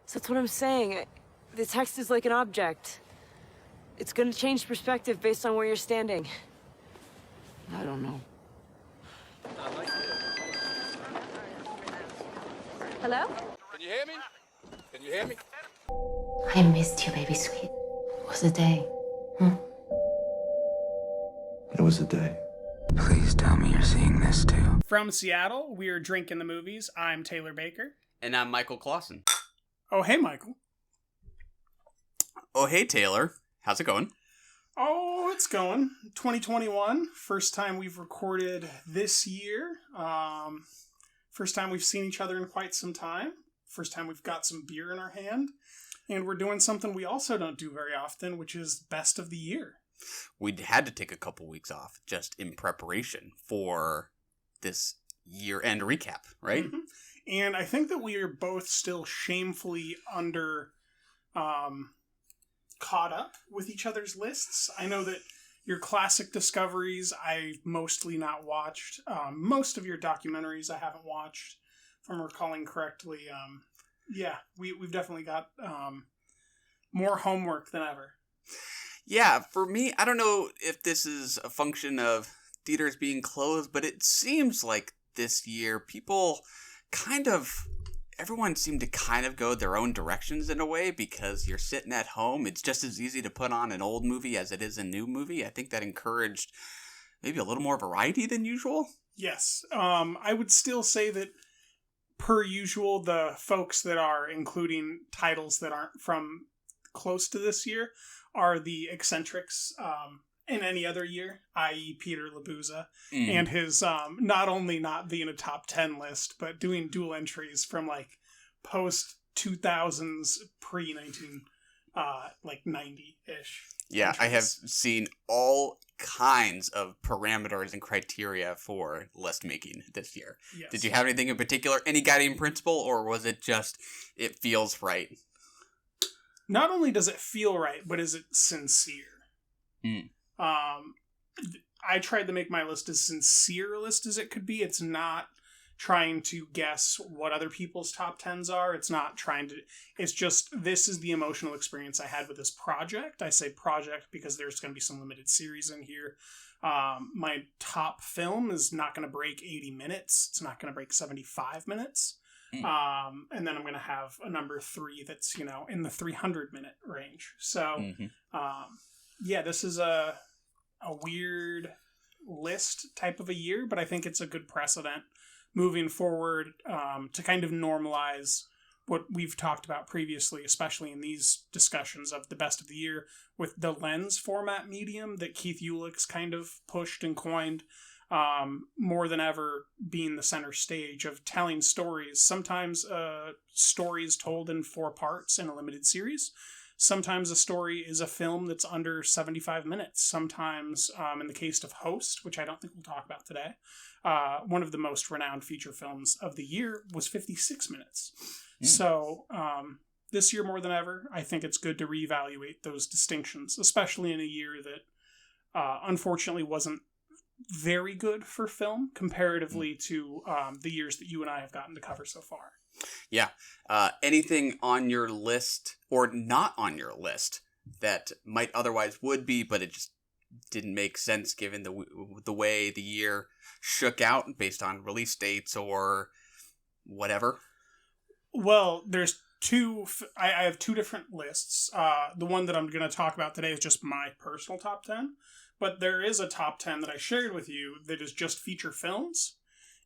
So that's what I'm saying. The text is like an object. It's gonna change perspective based on where you're standing. I don't know. Hello? Can you hear me? Can you hear me? I missed you, baby sweet. It was a day. It was a day. Please tell me you're seeing this too. From Seattle, we're Drinking the Movies. I'm Taylor Baker. And I'm Michael Clausen. Oh, hey, Michael. Oh, hey, Taylor. How's it going? Oh, it's going. 2021. First time we've recorded this year. First time we've seen each other in quite some time. First time we've got some beer in our hand. And we're doing something we also don't do very often, which is Best of the Year. We had to take a couple weeks off just in preparation for this year-end recap, right? Mm-hmm. And I think that we are both still shamefully caught up with each other's lists. I know that your classic discoveries I've mostly not watched. Most of your documentaries I haven't watched, if I'm recalling correctly. We've definitely got more homework than ever. Yeah, for me, I don't know if this is a function of theaters being closed, but it seems like this year everyone seemed to kind of go their own directions in a way, because you're sitting at home. It's just as easy to put on an old movie as it is a new movie. I think that encouraged maybe a little more variety than usual. Yes. I would still say that, per usual, the folks that are including titles that aren't from close to this year are the eccentrics in any other year, i.e. Peter Labuza, and his not only not being a top 10 list, but doing dual entries from like post 2000s, pre 90-ish. Yeah, entries. I have seen all kinds of parameters and criteria for list making this year. Yes. Did you have anything in particular, any guiding principle, or was it just it feels right? Not only does it feel right, but is it sincere? I tried to make my list as sincere a list as it could be. It's not trying to guess what other people's top 10s are. It's just, this is the emotional experience I had with this project. I say project because there's going to be some limited series in here. My top film is not going to break 80 minutes. It's not going to break 75 minutes. And then I'm going to have a number 3 that's, in the 300-minute range. So, this is a weird list type of a year, but I think it's a good precedent moving forward to kind of normalize what we've talked about previously, especially in these discussions of the best of the year, with the lens format medium that Keith Ulick's kind of pushed and coined. More than ever being the center stage of telling stories. Sometimes a story is told in 4 parts in a limited series. Sometimes a story is a film that's under 75 minutes. Sometimes, in the case of Host, which I don't think we'll talk about today, one of the most renowned feature films of the year was 56 minutes. So this year more than ever, I think it's good to reevaluate those distinctions, especially in a year that unfortunately wasn't very good for film comparatively to the years that you and I have gotten to cover so far. Yeah. Anything on your list or not on your list that might otherwise would be, but it just didn't make sense given the way the year shook out based on release dates or whatever? Well, there's I have 2 different lists. The one that I'm going to talk about today is just my personal top 10. But there is a top 10 that I shared with you that is just feature films.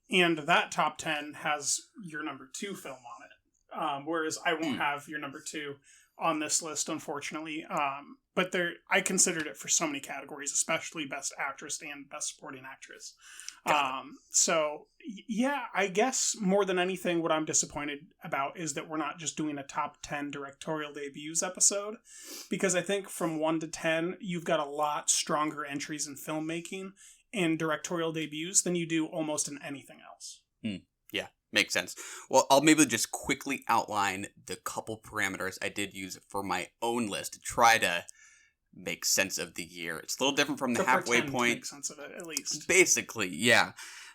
And that top 10 has your number 2 film on it. Whereas I won't have your number 2 on this list, unfortunately. But I considered it for so many categories, especially Best Actress and Best Supporting Actress. So, yeah, I guess more than anything, what I'm disappointed about is that we're not just doing a top 10 directorial debuts episode. Because I think from 1 to 10, you've got a lot stronger entries in filmmaking in directorial debuts than you do almost in anything else. Yeah, makes sense. Well, I'll maybe just quickly outline the couple parameters I did use for my own list to try to make sense of the year. It's a little different from the halfway point. To make sense of it, at least. Basically, yeah.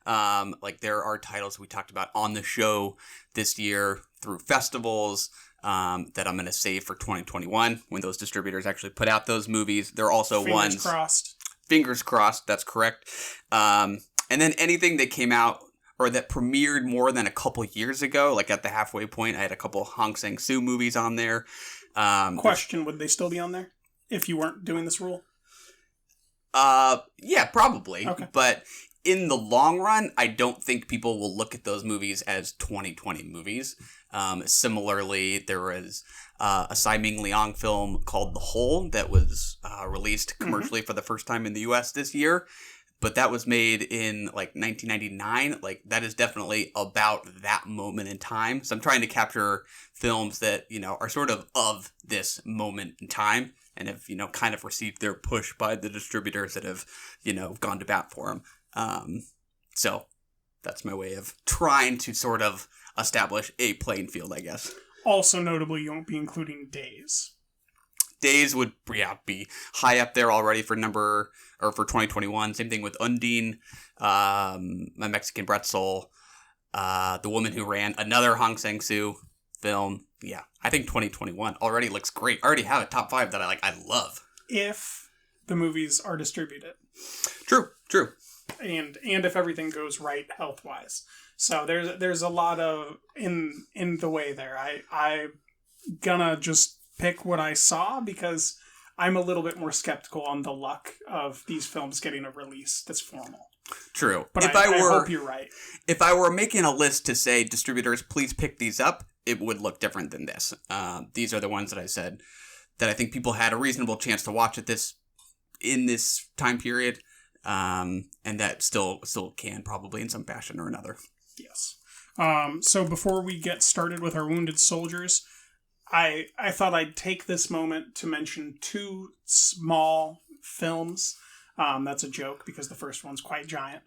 Like there are titles we talked about on the show this year through festivals, that I'm going to save for 2021 when those distributors actually put out those movies. They're also Fingers crossed. Fingers crossed, that's correct. And then anything that came out or that premiered more than a couple years ago, like at the halfway point, I had a couple Hong Sang-soo movies on there. Question, would they still be on there if you weren't doing this rule? Yeah, probably. Okay. But in the long run, I don't think people will look at those movies as 2020 movies. Similarly, there was a Tsai Ming Liang film called The Hole that was released commercially for the first time in the US this year. But that was made in like 1999. Like that is definitely about that moment in time. So I'm trying to capture films that, you know, are sort of this moment in time and have, you know, kind of received their push by the distributors that have, you know, gone to bat for them. So that's my way of trying to sort of establish a playing field, I guess. Also, notably, you won't be including Days. Days would be high up there already for 2021. Same thing with Undine, My Mexican Pretzel, The Woman Who Ran, another Hong Sang-soo film. Yeah, I think 2021 already looks great. I already have a top 5 that I love. If the movies are distributed. True. And if everything goes right health-wise. So there's a lot of in the way there. I gonna just pick what I saw because I'm a little bit more skeptical on the luck of these films getting a release that's formal. True. But I hope you're right. If I were making a list to say, distributors, please pick these up, it would look different than this. These are the ones that I said that I think people had a reasonable chance to watch in this time period, and that still can probably in some fashion or another. Yes. So before we get started with our Wounded Soldiers, I thought I'd take this moment to mention 2 small films. That's a joke because the first one's quite giant.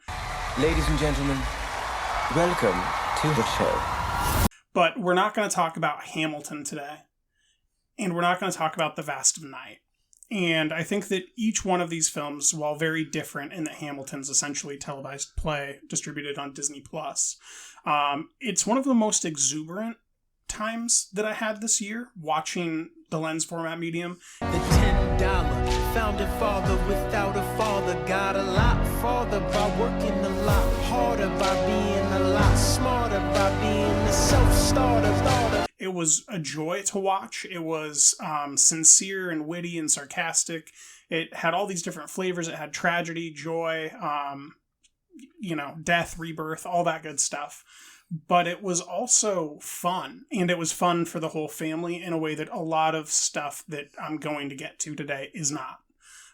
Ladies and gentlemen, welcome to the show. But we're not going to talk about Hamilton today. And we're not going to talk about The Vast of Night. And I think that each one of these films, while very different in that Hamilton's essentially televised play distributed on Disney+, it's one of the most exuberant times that I had this year watching the lens format medium. The $10 founding father without a father got a lot farther by working a lot harder, by being a lot smarter, by being a self-starter. It was a joy to watch. It was sincere and witty and sarcastic. It had all these different flavors. It had tragedy, joy, death, rebirth, all that good stuff. But it was also fun, and it was fun for the whole family in a way that a lot of stuff that I'm going to get to today is not.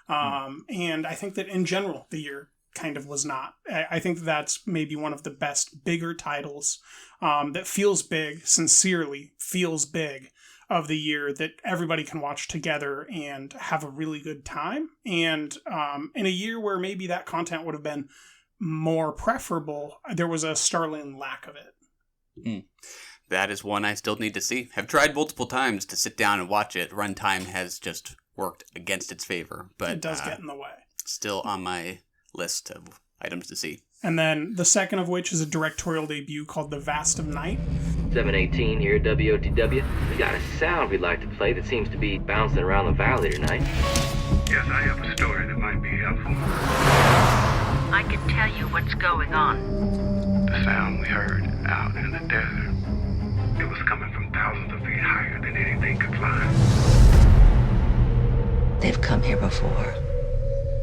And I think that in general, the year kind of was not. I think that's maybe one of the best, bigger titles that feels big, sincerely feels big, of the year that everybody can watch together and have a really good time. And in a year where maybe that content would have been more preferable, there was a startling lack of it. That is one I still need to see. Have tried multiple times to sit down and watch it. Runtime has just worked against its favor, but it does get in the way. Still on my list of items to see. And then the second of which is a directorial debut called The Vast of Night. 718 here at WOTW. We got a sound we'd like to play that seems to be bouncing around the valley tonight. Yes, I have a story that might be helpful. I can tell you what's going on. The sound we heard out in the desert, it was coming from thousands of feet higher than anything could fly. They've come here before.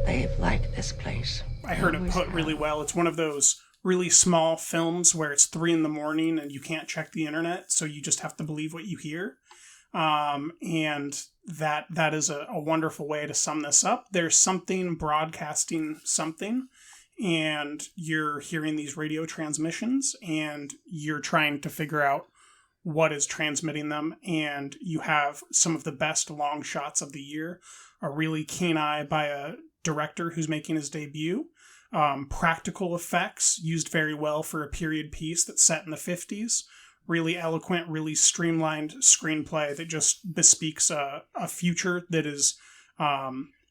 They've liked this place. I heard it put really well. It's one of those really small films where it's 3 a.m. and you can't check the internet, so you just have to believe what you hear. And that is a wonderful way to sum this up. There's something broadcasting something, and you're hearing these radio transmissions, and you're trying to figure out what is transmitting them, and you have some of the best long shots of the year, a really keen eye by a director who's making his debut, practical effects used very well for a period piece that's set in the 50s, really eloquent, really streamlined screenplay that just bespeaks a future that is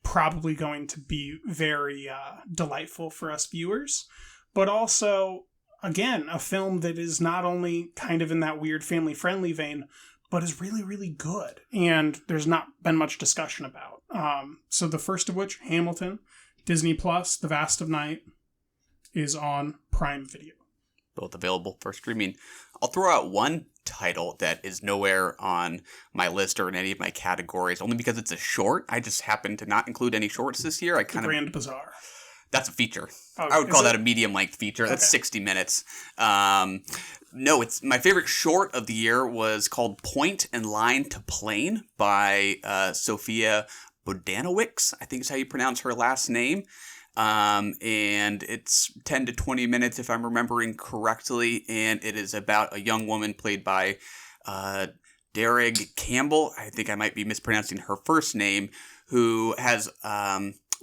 probably going to be very delightful for us viewers, but also, again, a film that is not only kind of in that weird family-friendly vein, but is really, really good. And there's not been much discussion about. So the first of which, Hamilton, Disney Plus, The Vast of Night, is on Prime Video. Both available for streaming. I'll throw out one title that is nowhere on my list or in any of my categories, only because it's a short. I just happen to not include any shorts this year. Grand Bazaar. That's a feature. Oh, I would call that a medium-length feature. That's 60 minutes. No, it's my favorite short of the year was called Point and Line to Plane by Sophia Bodanowicz, I think is how you pronounce her last name. And it's 10 to 20 minutes if I'm remembering correctly, and it is about a young woman played by Derek Campbell, I think I might be mispronouncing her first name, who has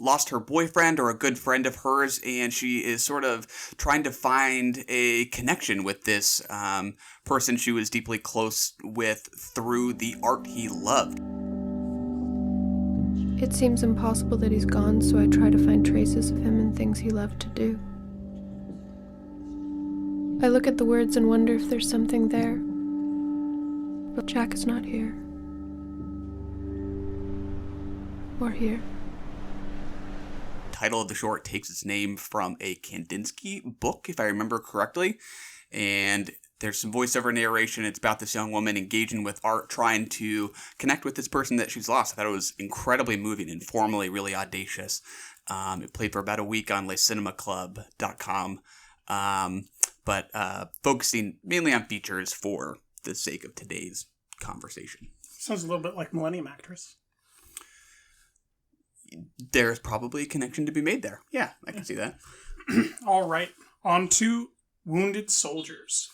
lost her boyfriend or a good friend of hers, and she is sort of trying to find a connection with this person she was deeply close with through the art he loved. It seems impossible that he's gone, so I try to find traces of him and things he loved to do. I look at the words and wonder if there's something there. But Jack is not here. Or here. The title of the short takes its name from a Kandinsky book, if I remember correctly. And there's some voiceover narration. It's about this young woman engaging with art, trying to connect with this person that she's lost. I thought it was incredibly moving and formally really audacious. It played for about a week on LesCinemaClub.com, but focusing mainly on features for the sake of today's conversation. Sounds a little bit like Millennium Actress. There's probably a connection to be made there. Yeah, I can see that. All right, on to Wounded Soldiers.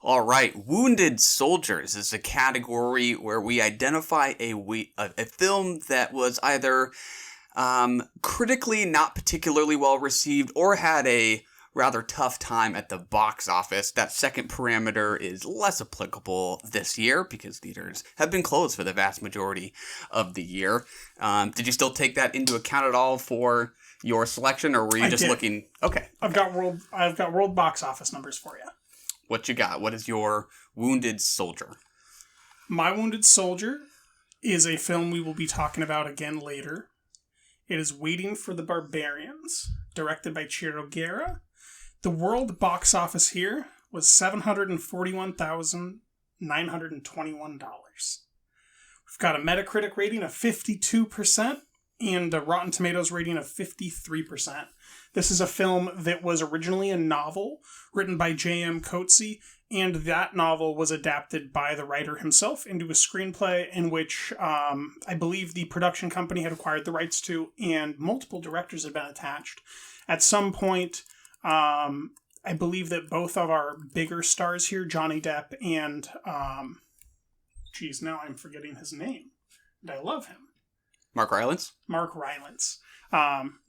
All right, Wounded Soldiers is a category where we identify a film that was either critically not particularly well received or had a rather tough time at the box office. That second parameter is less applicable this year because theaters have been closed for the vast majority of the year. Did you still take that into account at all for your selection, or were you just looking? Okay, I've got world box office numbers for you. What you got? What is your Wounded Soldier? My Wounded Soldier is a film we will be talking about again later. It is Waiting for the Barbarians, directed by Ciro Guerra. The world box office here was $741,921. We've got a Metacritic rating of 52% and a Rotten Tomatoes rating of 53%. This is a film that was originally a novel written by J.M. Coetzee, and that novel was adapted by the writer himself into a screenplay in which I believe the production company had acquired the rights to, and multiple directors had been attached. At some point, I believe that both of our bigger stars here, Johnny Depp and, now I'm forgetting his name, and I love him. Mark Rylance? Mark Rylance.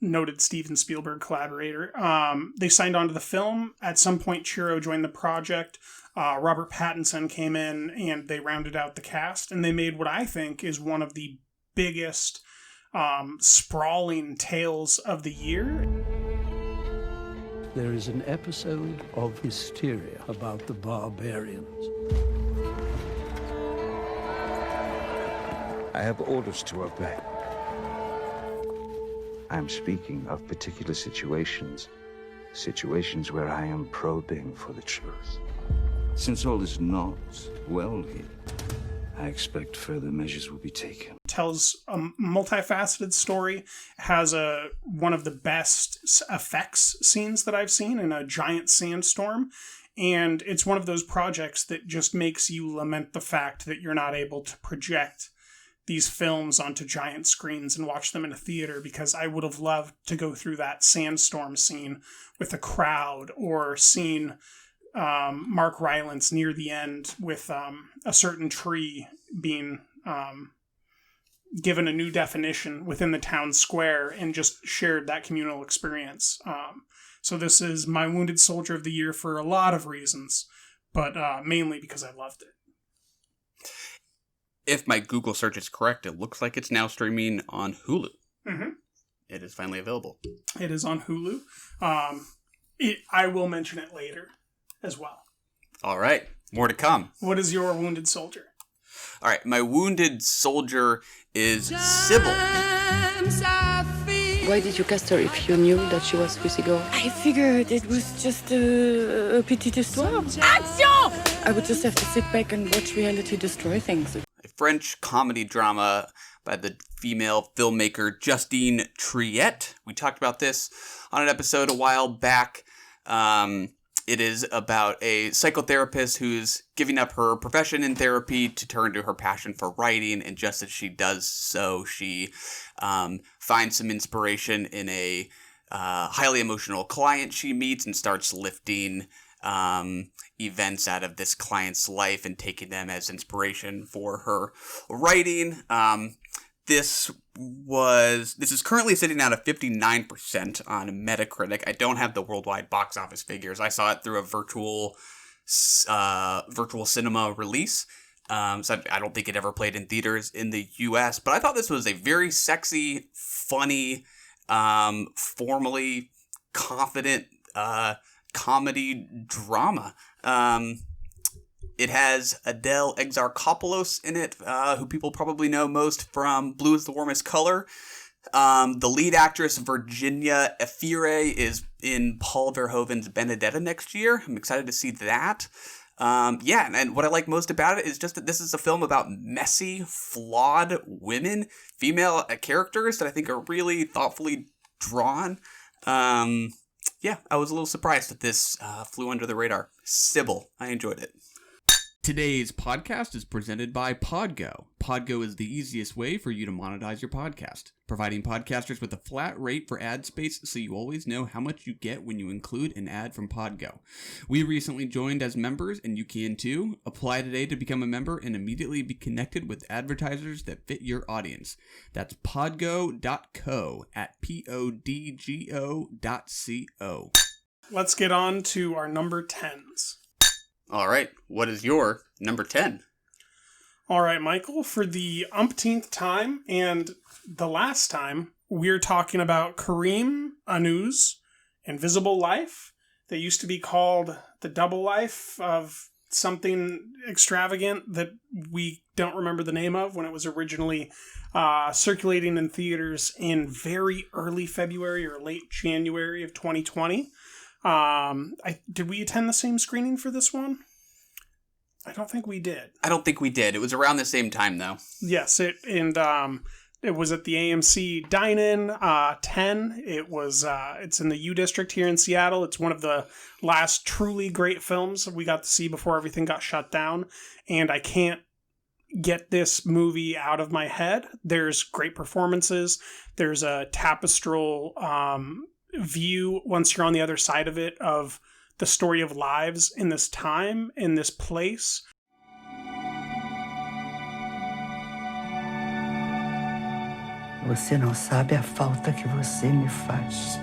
Noted Steven Spielberg collaborator. They signed on to the film. At some point, Ciro joined the project. Robert Pattinson came in, and they rounded out the cast, and they made what I think is one of the biggest sprawling tales of the year. There is an episode of hysteria about the barbarians. I have orders to obey. I am speaking of particular situations where I am probing for the truth. Since all is not well here, I expect further measures will be taken. Tells a multifaceted story, has one of the best effects scenes that I've seen in a giant sandstorm, and it's one of those projects that just makes you lament the fact that you're not able to project these films onto giant screens and watch them in a theater, because I would have loved to go through that sandstorm scene with a crowd, or seen Mark Rylance near the end with a certain tree being given a new definition within the town square, and just shared that communal experience. So this is my Wounded Soldier of the Year for a lot of reasons, but mainly because I loved it. If my Google search is correct, it looks like it's now streaming on Hulu. Mm-hmm. It is finally available. It is on Hulu. I will mention it later as well. All right. More to come. What is your Wounded Soldier? All right, my wounded soldier is Sybil. Why did you cast her if you knew that she was suicidal? I figured it was just a petite histoire. Action! I would just have to sit back and watch reality destroy things. A French comedy drama by the female filmmaker Justine Triet. We talked about this on an episode a while back. It is about a psychotherapist who's giving up her profession in therapy to turn to her passion for writing, and just as she does so, she finds some inspiration in a highly emotional client she meets and starts lifting events out of this client's life and taking them as inspiration for her writing. This is currently sitting at a 59% on Metacritic. I don't have the worldwide box office figures. I saw it through a virtual cinema release. So I don't think it ever played in theaters in the US, but I thought this was a very sexy, funny, formally confident, comedy drama. It has Adele Exarchopoulos in it, who people probably know most from Blue is the Warmest Color. The lead actress, Virginia Efire, is in Paul Verhoeven's Benedetta next year. I'm excited to see that. And what I like most about it is just that this is a film about messy, flawed women, female characters that I think are really thoughtfully drawn. I was a little surprised that this flew under the radar. Sybil, I enjoyed it. Today's podcast is presented by Podgo. Podgo is the easiest way for you to monetize your podcast, providing podcasters with a flat rate for ad space so you always know how much you get when you include an ad from Podgo. We recently joined as members, and you can too. Apply today to become a member and immediately be connected with advertisers that fit your audience. That's podgo.co at podgo.co. Let's get on to our number 10s. All right, what is your number 10? All right, Michael, for the umpteenth time and the last time, we're talking about Kareem Anu's Invisible Life. They used to be called The Double Life of something extravagant that we don't remember the name of when it was originally circulating in theaters in very early February or late January of 2020. Did we attend the same screening for this one? I don't think we did. I don't think we did. It was around the same time, though. Yes, it was at the AMC Dine-In 10. It's in the U District here in Seattle. It's one of the last truly great films we got to see before everything got shut down, and I can't get this movie out of my head. There's great performances. There's a tapestral view once you're on the other side of it of the story of lives in this time, in this place. Você não sabe a falta que você me faz.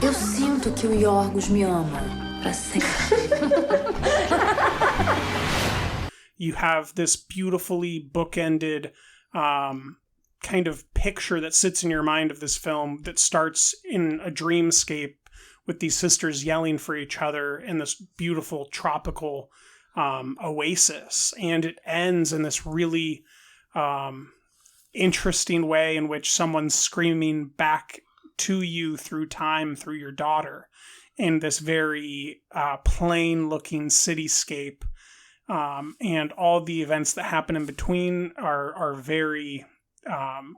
Eu sinto que o Yorgos me ama pra sempre. You have this beautifully bookended kind of picture that sits in your mind of this film that starts in a dreamscape with these sisters yelling for each other in this beautiful tropical oasis. And it ends in this really interesting way in which someone's screaming back to you through time, through your daughter, in this very plain-looking cityscape. And all the events that happen in between are very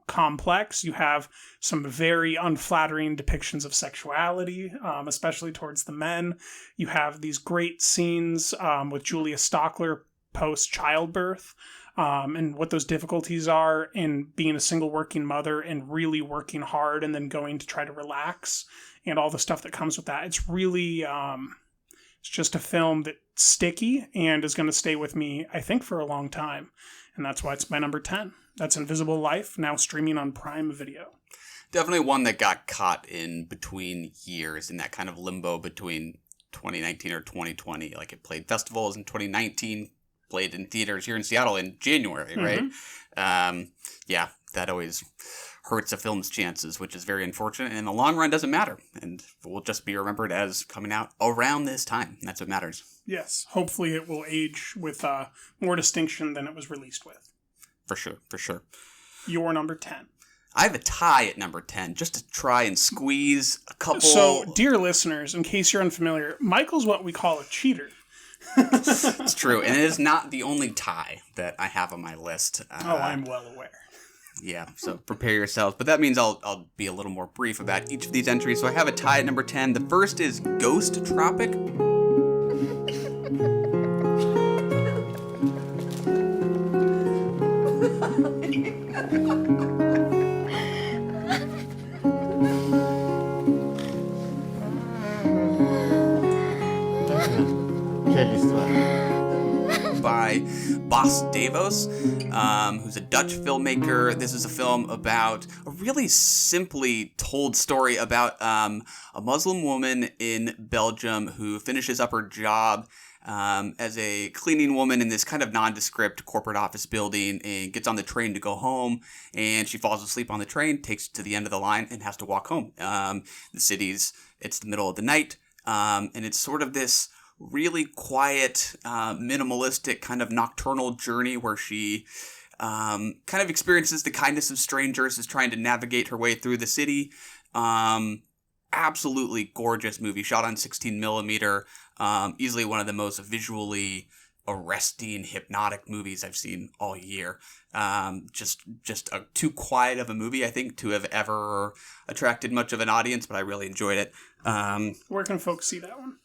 complex. You have some very unflattering depictions of sexuality, especially towards the men. You have these great scenes with Julia Stockler post-childbirth, and what those difficulties are in being a single working mother and really working hard and then going to try to relax, and all the stuff that comes with that. It's really... it's just a film that's sticky and is going to stay with me, I think, for a long time. And that's why it's my number 10. That's Invisible Life, now streaming on Prime Video. Definitely one that got caught in between years, in that kind of limbo between 2019 or 2020. Like, it played festivals in 2019, played in theaters here in Seattle in January, right? That always hurts a film's chances, which is very unfortunate. And in the long run, doesn't matter, and will just be remembered as coming out around this time. That's what matters. Yes, hopefully it will age with more distinction than it was released with. For sure, for sure. Your number 10. I have a tie at number 10, just to try and squeeze a couple... So, dear listeners, in case you're unfamiliar, Michael's what we call a cheater. It's true, and it is not the only tie that I have on my list. I'm well aware. Yeah, so prepare yourselves. But that means I'll be a little more brief about each of these entries. So I have a tie at number 10. The first is Ghost Tropic. By Bas Davos, who's a Dutch filmmaker. This is a film about a really simply told story about a Muslim woman in Belgium who finishes up her job as a cleaning woman in this kind of nondescript corporate office building and gets on the train to go home, and she falls asleep on the train, takes it to the end of the line, and has to walk home. It's the middle of the night, and it's sort of this really quiet, minimalistic kind of nocturnal journey where she kind of experiences the kindness of strangers, is trying to navigate her way through the city. Absolutely gorgeous movie, shot on 16 millimeter. Easily one of the most visually arresting, hypnotic movies I've seen all year. Just too quiet of a movie, I think, to have ever attracted much of an audience, but I really enjoyed it. Where can folks see that one?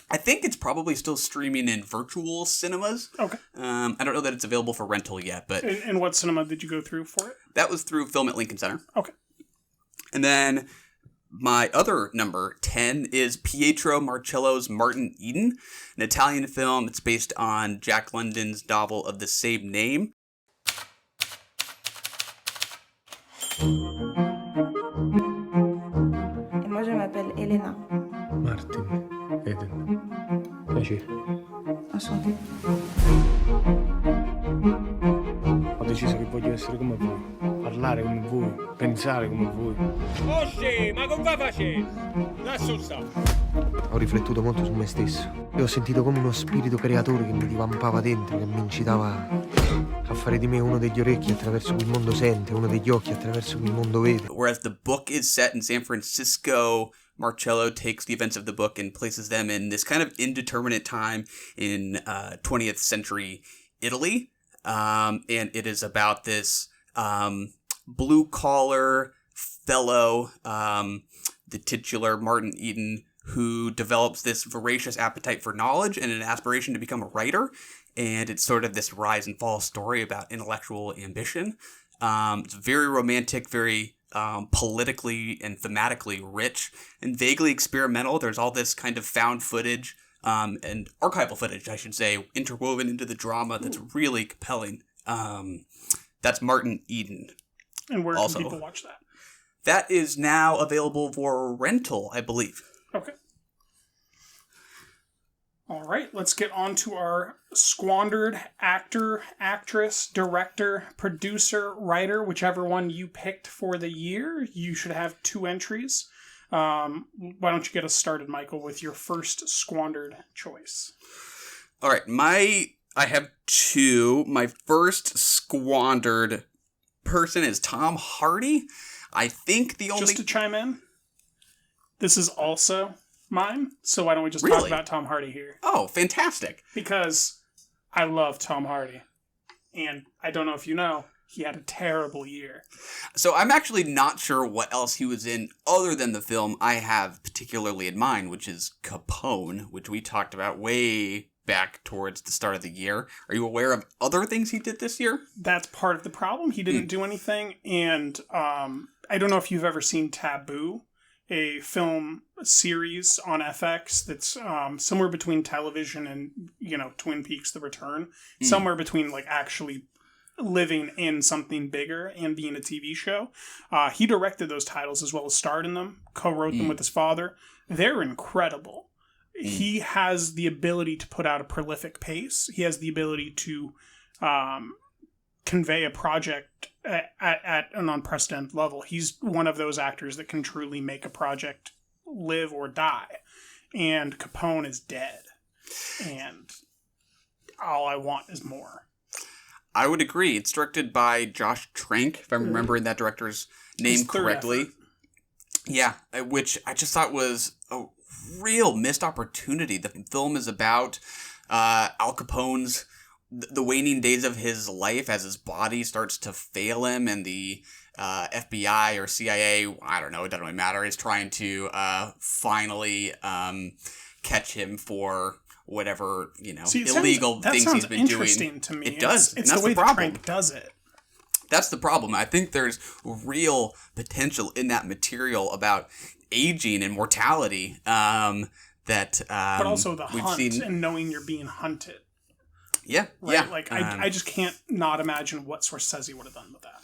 I think it's probably still streaming in virtual cinemas. Okay. I don't know that it's available for rental yet, but... And what cinema did you go through for it? That was through Film at Lincoln Center. Okay. And then my other number 10 is Pietro Marcello's Martin Eden, an Italian film that's based on Jack London's novel of the same name. Et moi, je m'appelle Elena. Martin. Eden. Piacere. Enchantée. Ho deciso che voglio essere come voi, parlare come voi, pensare come voi. Osci, ma come va facendo? Lascia stare. Ho riflettuto molto su me stesso e ho sentito come uno spirito creatore che mi divampava dentro, che mi incitava a fare di me uno degli orecchi attraverso cui il mondo sente, uno degli occhi attraverso cui il mondo vede. Whereas the book is set in San Francisco, Marcello takes the events of the book and places them in this kind of indeterminate time in 20th century Italy. And it is about this blue-collar fellow, the titular Martin Eden, who develops this voracious appetite for knowledge and an aspiration to become a writer. And it's sort of this rise and fall story about intellectual ambition. It's very romantic, very politically and thematically rich, and vaguely experimental. There's all this kind of found footage and archival footage, I should say, interwoven into the drama that's really compelling. That's Martin Eden. And where can people watch that? That is now available for rental, I believe. Okay. All right, let's get on to our squandered actor, actress, director, producer, writer, whichever one you picked for the year. You should have 2 entries. Why don't you get us started, Michael, with your first squandered choice? All right, I have 2. My first squandered person is Tom Hardy. I think the only... Just to chime in, this is also mine, so why don't we just Really? talk about Tom Hardy here? Oh, fantastic. Because I love Tom Hardy. And I don't know if you know, he had a terrible year. So I'm actually not sure what else he was in other than the film I have particularly in mind, which is Capone, which we talked about way back towards the start of the year. Are you aware of other things he did this year? That's part of the problem. He didn't do anything. And I don't know if you've ever seen Taboo, a film series on FX that's somewhere between television and, Twin Peaks: The Return. Somewhere between, actually living in something bigger and being a TV show. He directed those titles as well as starred in them, co-wrote them with his father. They're incredible. He has the ability to put out a prolific pace. He has the ability to convey a project at an unprecedented level. He's one of those actors that can truly make a project live or die. And Capone is dead. And all I want is more. I would agree. It's directed by Josh Trank, if I'm remembering that director's name correctly. Yeah, which I just thought was a real missed opportunity. The film is about Al Capone's the waning days of his life as his body starts to fail him, and the FBI or CIA, I don't know, it doesn't really matter, is trying to finally catch him for whatever, illegal things he's been doing. Interesting to me. It does. It's the way that Trank does it. That's the problem. I think there's real potential in that material about aging and mortality but also the hunt and knowing you're being hunted. Yeah, right? Yeah. Like, I just can't not imagine what Scorsese would have done with that.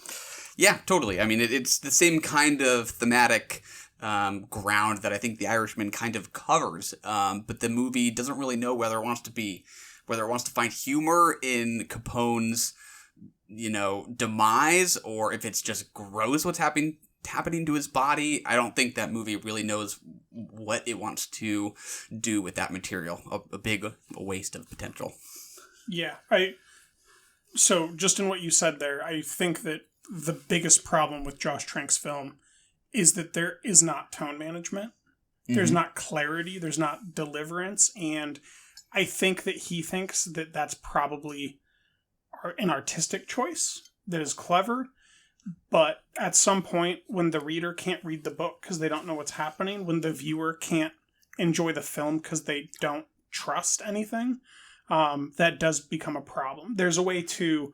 Yeah, totally. I mean, it's the same kind of thematic ground that I think The Irishman kind of covers, but the movie doesn't really know whether it wants to find humor in Capone's, demise, or if it's just gross what's happening to his body. I don't think that movie really knows what it wants to do with that material. A big waste of potential. Yeah, so just in what you said there, I think that the biggest problem with Josh Trank's film is that there is not tone management. Mm-hmm. There's not clarity. There's not deliverance. And I think that he thinks that that's probably an artistic choice that is clever. But at some point, when the reader can't read the book because they don't know what's happening, when the viewer can't enjoy the film because they don't trust anything, that does become a problem. There's a way to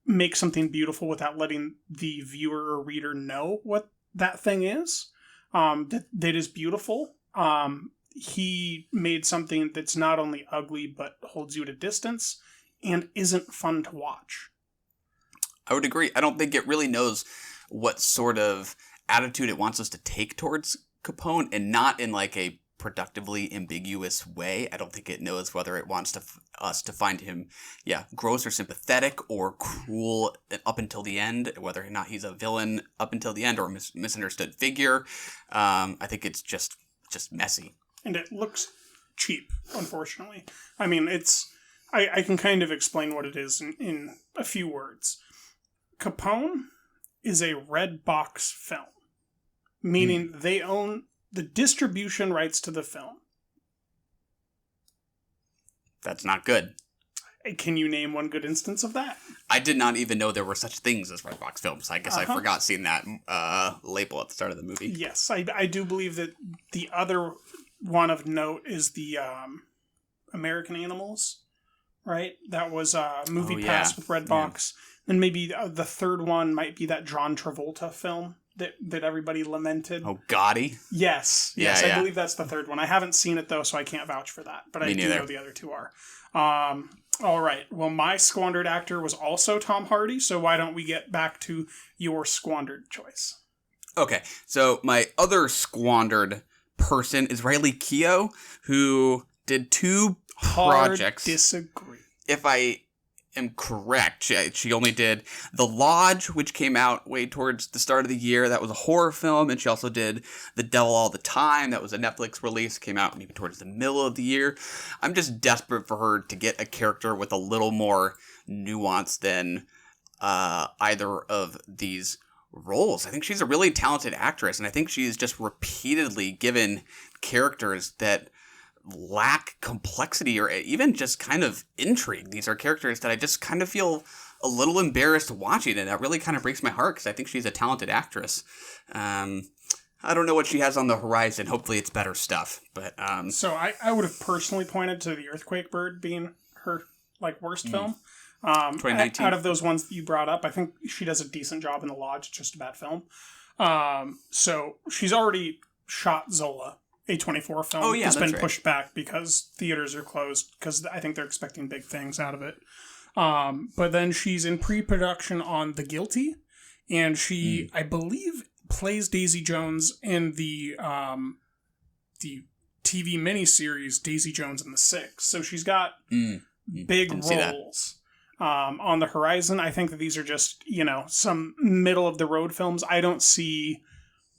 make something beautiful without letting the viewer or reader know what that thing is, that is beautiful. He made something that's not only ugly, but holds you at a distance and isn't fun to watch. I would agree. I don't think it really knows what sort of attitude it wants us to take towards Capone, and not in like a productively ambiguous way. I don't think it knows whether it wants us to find him, gross or sympathetic or cruel up until the end, whether or not he's a villain up until the end or a misunderstood figure. I think it's just messy. And it looks cheap, unfortunately. I mean, I can kind of explain what it is in a few words. Capone is a red box film, meaning they own the distribution rights to the film. That's not good. Can you name one good instance of that? I did not even know there were such things as red box films. I guess I forgot seeing that label at the start of the movie. Yes, I do believe that the other one of note is the American Animals, right? That was a movie pass with red box. And maybe the third one might be that John Travolta film that everybody lamented. Oh, Gotti? Yes. I believe that's the third one. I haven't seen it, though, so I can't vouch for that. But I do know the other two are. All right. Well, my squandered actor was also Tom Hardy, so why don't we get back to your squandered choice? Okay. So my other squandered person is Riley Keough, who did two projects. Disagree. If I am correct, she only did The Lodge, which came out way towards the start of the year. That was a horror film. And she also did The Devil All the Time. That was a Netflix release. Came out maybe towards the middle of the year. I'm just desperate for her to get a character with a little more nuance than either of these roles. I think she's a really talented actress, and I think she's just repeatedly given characters that lack complexity or even just kind of intrigue. These are characters that I just kind of feel a little embarrassed watching, and that really kind of breaks my heart because I think she's a talented actress. I don't know what she has on the horizon. Hopefully it's better stuff. But So I would have personally pointed to The Earthquake Bird being her worst film. 2019. Out of those ones that you brought up, I think she does a decent job in The Lodge. It's just a bad film. So she's already shot Zola, A24 film. It's been pushed back because theaters are closed because I think they're expecting big things out of it. But then she's in pre-production on The Guilty, and she, I believe, plays Daisy Jones in the TV miniseries Daisy Jones and the Six. So she's got big roles. on the horizon. I think that these are just, some middle of the road films. I don't see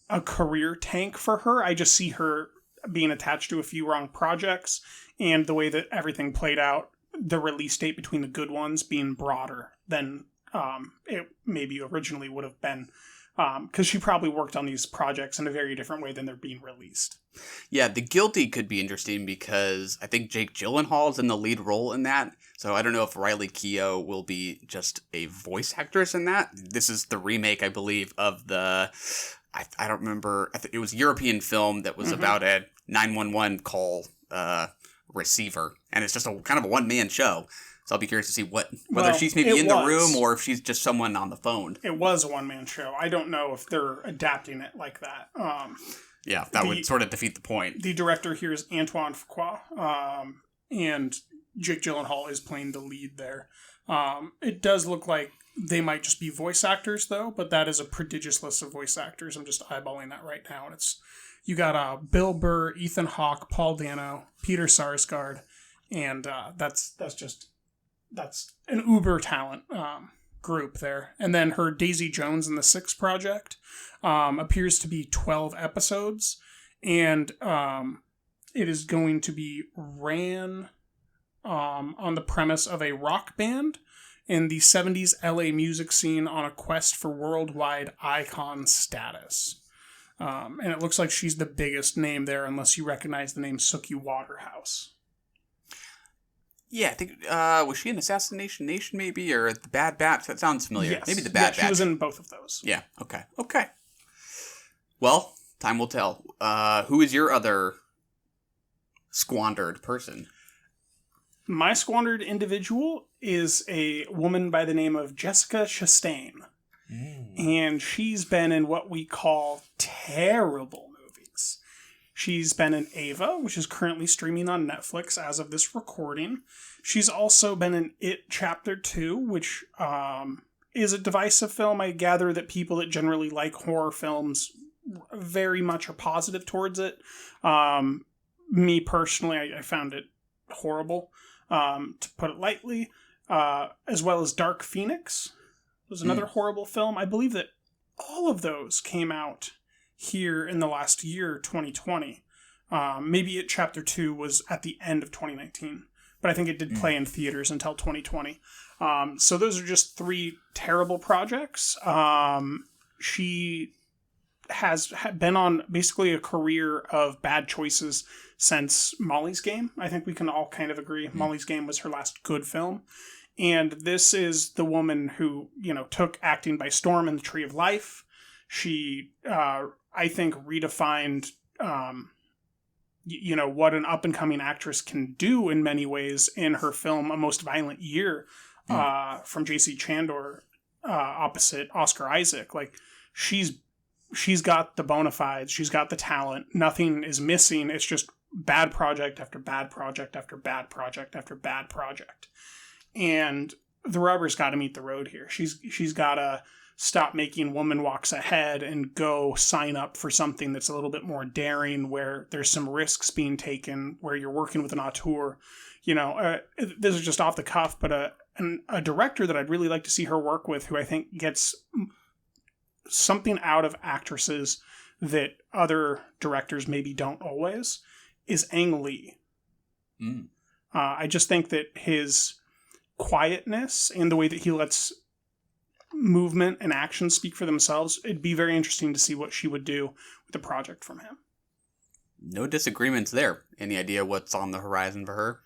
a career tank for her. I just see her being attached to a few wrong projects, and the way that everything played out, the release date between the good ones being broader than it maybe originally would have been, because she probably worked on these projects in a very different way than they're being released. Yeah, The Guilty could be interesting because I think Jake Gyllenhaal's in the lead role in that. So I don't know if Riley Keough will be just a voice actress in that. This is the remake, I believe, of the... I don't remember. It was a European film that was about a 911 call receiver. And it's just a kind of a one-man show. So I'll be curious to see whether she's maybe in the room or if she's just someone on the phone. It was a one-man show. I don't know if they're adapting it like that. Yeah, that would sort of defeat the point. The director here is Antoine Fuqua, and Jake Gyllenhaal is playing the lead there. It does look like they might just be voice actors, though, but that is a prodigious list of voice actors. I'm just eyeballing that right now, and you got Bill Burr, Ethan Hawke, Paul Dano, Peter Sarsgaard, and that's an uber talent group there. And then her Daisy Jones and the Six Project appears to be 12 episodes, and it is going to be ran on the premise of a rock band in the 70s LA music scene on a quest for worldwide icon status. And it looks like she's the biggest name there, unless you recognize the name Suki Waterhouse. Yeah, I think, was she in Assassination Nation maybe, or The Bad Batch? That sounds familiar. Yes. Maybe The Bad Batch. She was in both of those. Yeah, okay. Well, time will tell. Who is your other squandered person? My squandered individual is a woman by the name of Jessica Chastain. And she's been in what we call terrible movies. She's been in Ava, which is currently streaming on Netflix as of this recording. She's also been in It Chapter 2, which is a divisive film. I gather that people that generally like horror films very much are positive towards it. Me personally, I found it horrible, to put it lightly. As well as Dark Phoenix was another horrible film. I believe that all of those came out here in the last year, 2020. Maybe It Chapter 2 was at the end of 2019, but I think it did play in theaters until 2020. So those are just three terrible projects. She has been on basically a career of bad choices since Molly's Game. I think we can all kind of agree Molly's Game was her last good film. And this is the woman who, took acting by storm in The Tree of Life. She, I think, redefined, what an up-and-coming actress can do in many ways in her film A Most Violent Year, from J.C. Chandor, opposite Oscar Isaac. Like, she's got the bona fides. She's got the talent. Nothing is missing. It's just bad project after bad project after bad project after bad project. And the rubber's got to meet the road here. She's got to stop making Woman Walks Ahead and go sign up for something that's a little bit more daring, where there's some risks being taken, where you're working with an auteur. This is just off the cuff, but a director that I'd really like to see her work with, who I think gets something out of actresses that other directors maybe don't always, is Ang Lee. I just think that his quietness and the way that he lets movement and action speak for themselves, it'd be very interesting to see what she would do with a project from him. No disagreements there. Any idea what's on the horizon for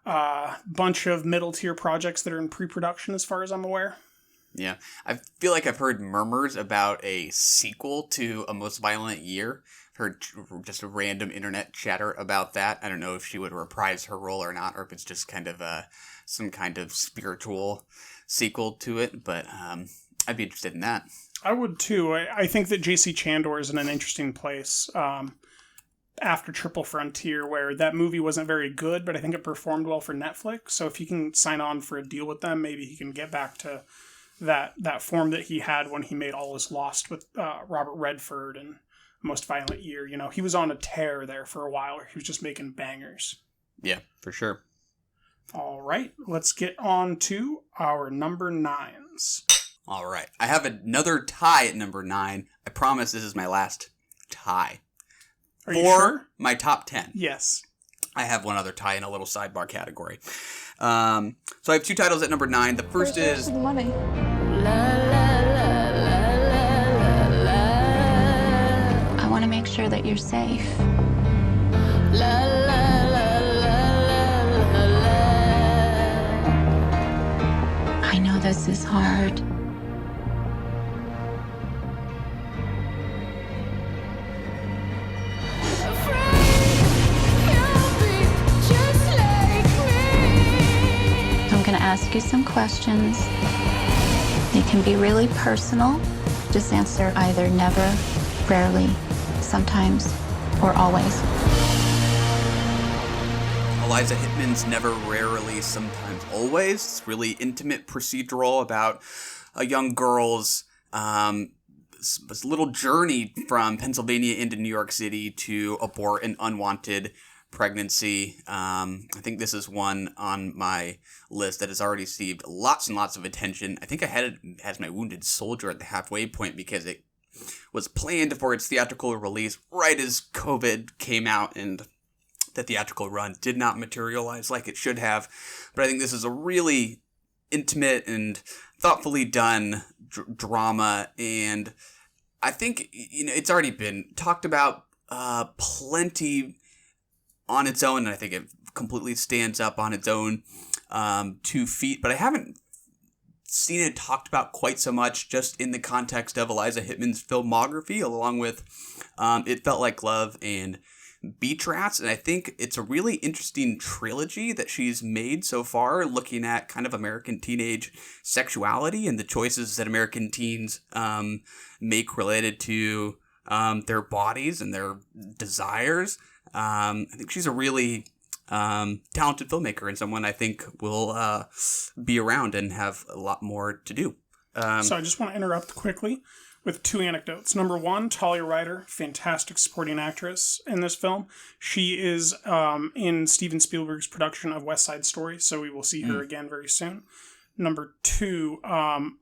her? Bunch of middle tier projects that are in pre-production as far as I'm aware. Yeah. I feel like I've heard murmurs about a sequel to A Most Violent Year. I've heard just a random internet chatter about that. I don't know if she would reprise her role or not, or if it's just kind of some kind of spiritual sequel to it, but I'd be interested in that. I would too. I think that J.C. Chandor is in an interesting place after Triple Frontier, where that movie wasn't very good, but I think it performed well for Netflix. So if he can sign on for a deal with them, maybe he can get back to that form that he had when he made All Is Lost with Robert Redford and Most Violent Year. He was on a tear there for a while, where he was just making bangers. Yeah, for sure. All right, let's get on to our number 9s. All right. I have another tie at number 9. I promise this is my last tie. Are you sure? My top 10. Yes. I have one other tie in a little sidebar category. So I have 2 titles at number 9. The first is... The money. I want to make sure that you're safe. I know this is hard. I'm going to ask you some questions. They can be really personal. Just answer either never, rarely, sometimes, or always. Eliza Hittman's Never, Rarely, Sometimes, Always. It's really intimate procedural about a young girl's this little journey from Pennsylvania into New York City to abort an unwanted pregnancy. I think this is one on my list that has already received lots and lots of attention. I think I had it as my Wounded Soldier at the halfway point because it was planned for its theatrical release right as COVID came out, and the theatrical run did not materialize like it should have. But I think this is a really intimate and thoughtfully done drama, and I think it's already been talked about plenty on its own, and I think it completely stands up on its own 2 feet. But I haven't seen it talked about quite so much just in the context of Eliza Hittman's filmography, along with It Felt Like Love and Beach Rats. And I think it's a really interesting trilogy that she's made so far, looking at kind of American teenage sexuality and the choices that American teens make related to their bodies and their desires. I think she's a really talented filmmaker and someone I think will be around and have a lot more to do. So I just want to interrupt quickly with 2 anecdotes. Number 1, Talia Ryder, fantastic supporting actress in this film. She is in Steven Spielberg's production of West Side Story, so we will see her again very soon. Number 2,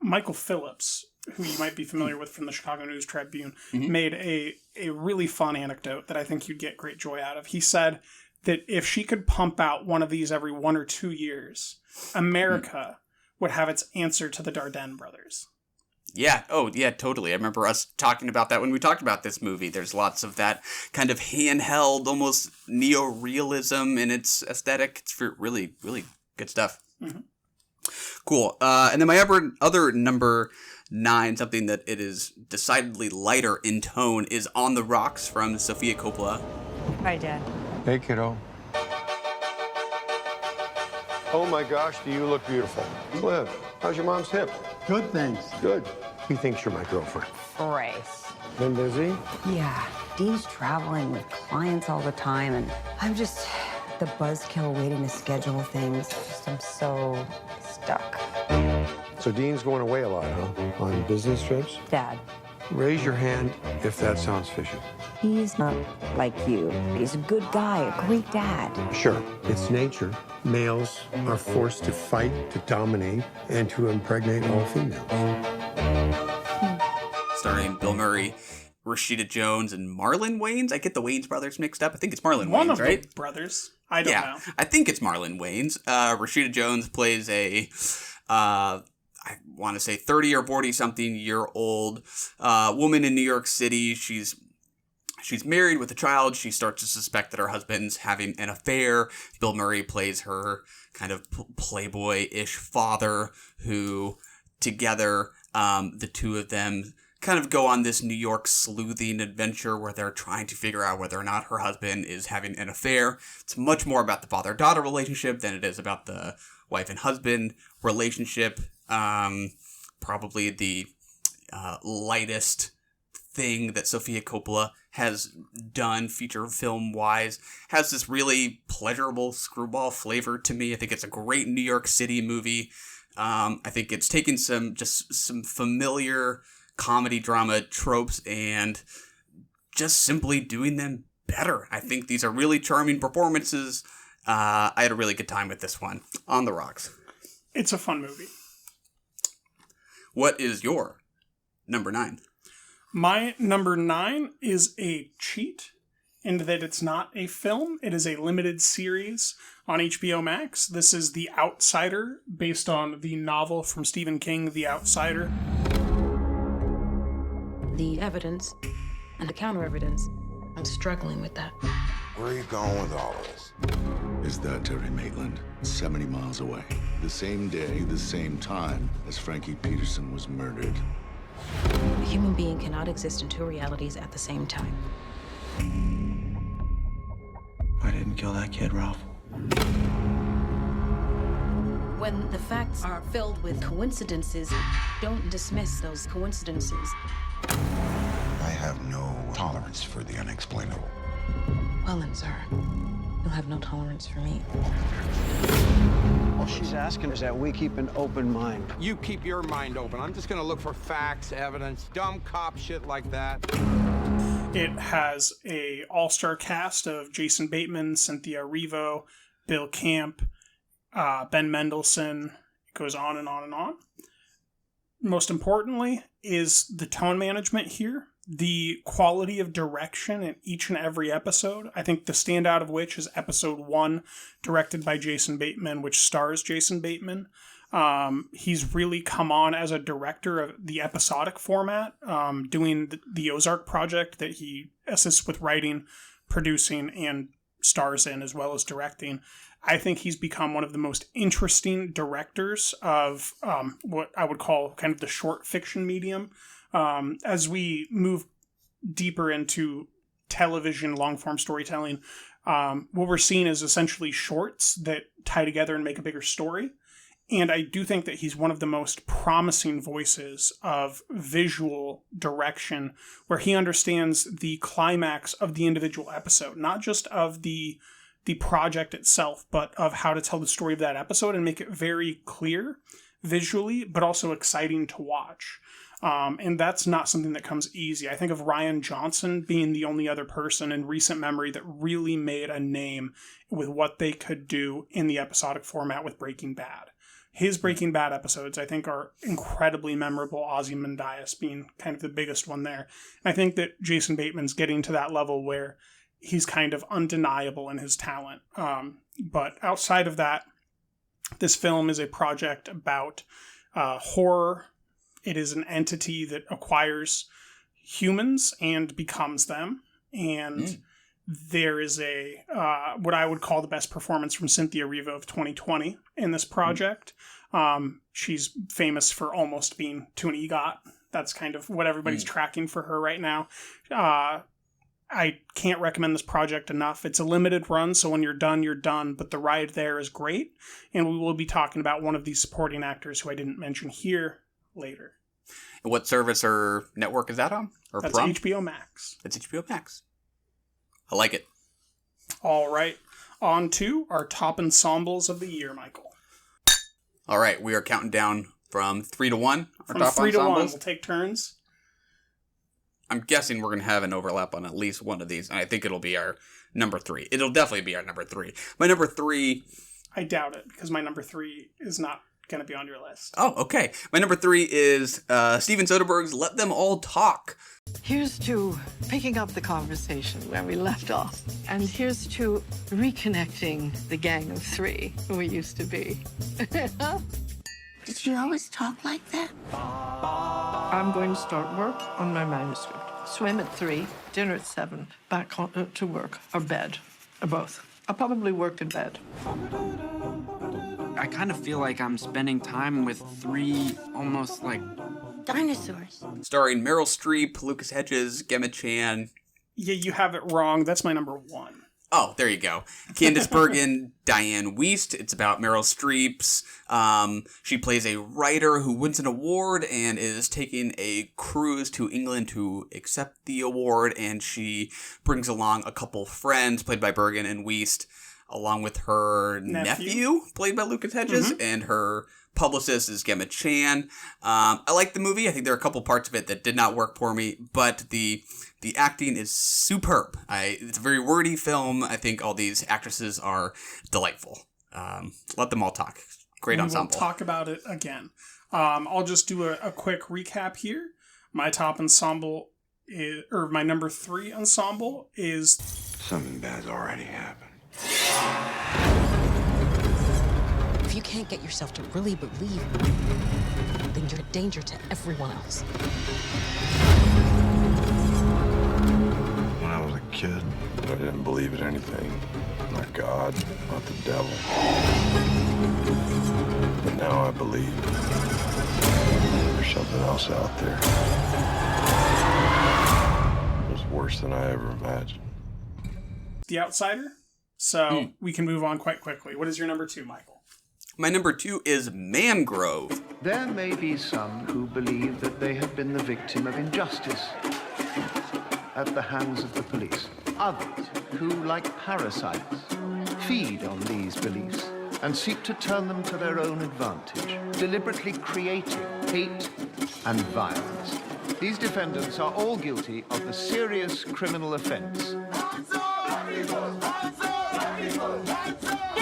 Michael Phillips, who you might be familiar with from the Chicago News Tribune, made a really fun anecdote that I think you'd get great joy out of. He said that if she could pump out one of these every 1 or 2 years, America would have its answer to the Dardenne brothers. Yeah. Oh, yeah, totally. I remember us talking about that when we talked about this movie. There's lots of that kind of handheld, almost neo-realism in its aesthetic. It's really, really good stuff. Mm-hmm. Cool. And then my other number 9, something that it is decidedly lighter in tone, is On the Rocks from Sofia Coppola. Hi, Dad. Hey, kiddo. Oh my gosh, do you look beautiful. Cliff, how's your mom's hip? Good, thanks. Good. He thinks you're my girlfriend. Brace. Been busy? Yeah. Dean's traveling with clients all the time, and I'm just the buzzkill waiting to schedule things. I'm so stuck. So Dean's going away a lot, huh? On business trips? Dad. Raise your hand if that sounds fishy. He's not like you. He's a good guy, a great dad. Sure, it's nature. Males are forced to fight, to dominate, and to impregnate all females. Starring Bill Murray, Rashida Jones, and Marlon Wayans. I get the Wayans brothers mixed up. I think it's Marlon One Wayans, of right? the brothers. I don't know. I think it's Marlon Wayans. Rashida Jones plays a, I want to say 30 or 40-something-year-old woman in New York City. She's married with a child. She starts to suspect that her husband's having an affair. Bill Murray plays her kind of playboy-ish father who, together, the two of them kind of go on this New York sleuthing adventure where they're trying to figure out whether or not her husband is having an affair. It's much more about the father-daughter relationship than it is about the wife and husband relationship. Probably the lightest thing that Sofia Coppola has done feature film-wise. Has this really pleasurable screwball flavor to me. I think it's a great New York City movie. I think it's taken some familiar comedy drama tropes and just simply doing them better. I think these are really charming performances. I had a really good time with this one. On the Rocks. It's a fun movie. What is your number 9? My number 9 is a cheat in that it's not a film. It is a limited series on HBO Max. This is The Outsider, based on the novel from Stephen King, The Outsider. The evidence and the counter-evidence, I'm struggling with that. Where are you going with all of this? Is that Terry Maitland, 70 miles away. The same day, the same time as Frankie Peterson was murdered. A human being cannot exist in two realities at the same time. I didn't kill that kid, Ralph. When the facts are filled with coincidences, don't dismiss those coincidences. I have no tolerance for the unexplainable. Well then, sir, you'll have no tolerance for me. All she's asking is that we keep an open mind. You keep your mind open. I'm just gonna look for facts, evidence, dumb cop shit like that. It has a all-star cast of Jason Bateman, Cynthia Erivo, Bill Camp, Ben Mendelsohn. It goes on and on and on. Most importantly is the tone management here. The quality of direction in each and every episode. I think the standout of which is episode 1, directed by Jason Bateman, which stars Jason Bateman. He's really come on as a director of the episodic format, doing the Ozark project that he assists with writing, producing, and stars in, as well as directing. I think he's become one of the most interesting directors of what I would call kind of the short fiction medium. As we move deeper into television, long-form storytelling, what we're seeing is essentially shorts that tie together and make a bigger story. And I do think that he's one of the most promising voices of visual direction, where he understands the climax of the individual episode, not just of the project itself, but of how to tell the story of that episode and make it very clear visually, but also exciting to watch. And that's not something that comes easy. I think of Rian Johnson being the only other person in recent memory that really made a name with what they could do in the episodic format with Breaking Bad. His Breaking Bad episodes, I think, are incredibly memorable, Ozymandias being kind of the biggest one there. And I think that Jason Bateman's getting to that level where he's kind of undeniable in his talent. But outside of that, this film is a project about horror. It is an entity that acquires humans and becomes them. And there is a what I would call the best performance from Cynthia Erivo of 2020 in this project. She's famous for almost being to an EGOT. That's kind of what everybody's tracking for her right now. I can't recommend this project enough. It's a limited run, so when you're done, you're done. But the ride there is great. And we will be talking about one of these supporting actors who I didn't mention here later. And what service or network is that on? Or That's from? HBO Max. It's HBO Max. I like it. All right. On to our top ensembles of the year, Michael. All right. We are counting down from 3 to 1. Our From top 3 to 1. ensembles. We'll take turns. I'm guessing we're going to have an overlap on at least one of these, and I think it'll be our number 3. It'll definitely be our number 3. My number 3... I doubt it, because my number 3 is not going to be on your list. Oh, okay. My number 3 is Steven Soderbergh's Let Them All Talk. Here's to picking up the conversation where we left off. And here's to reconnecting the gang of 3 we used to be. Did you always talk like that? I'm going to start work on my manuscript. Swim at 3, dinner at 7, back on, to work, or bed, or both. I'll probably work in bed. I kind of feel like I'm spending time with 3 almost like dinosaurs. Starring Meryl Streep, Lucas Hedges, Gemma Chan. Yeah, you have it wrong. That's my number 1. Oh, there you go. Candice Bergen, Diane Wiest. It's about Meryl Streep's. She plays a writer who wins an award and is taking a cruise to England to accept the award. And she brings along a couple friends, played by Bergen and Wiest, along with her nephew played by Lucas Hedges, and her publicist is Gemma Chan. I like the movie. I think there are a couple parts of it that did not work for me, but the acting is superb. It's a very wordy film. I think all these actresses are delightful. Let them all talk. Great ensemble. We'll talk about it again. I'll just do a quick recap here. My top ensemble or my number 3 ensemble is... Something bad's already happened. If you can't get yourself to really believe, then you're a danger to everyone else. When I was a kid, I didn't believe in anything. Not God, not the devil. But now I believe there's something else out there. It's worse than I ever imagined. The Outsider. So we can move on quite quickly. What is your number 2, Michael? My number 2 is Mangrove. There may be some who believe that they have been the victim of injustice at the hands of the police. Others who, like parasites, feed on these beliefs and seek to turn them to their own advantage, deliberately creating hate and violence. These defendants are all guilty of the serious criminal offense. This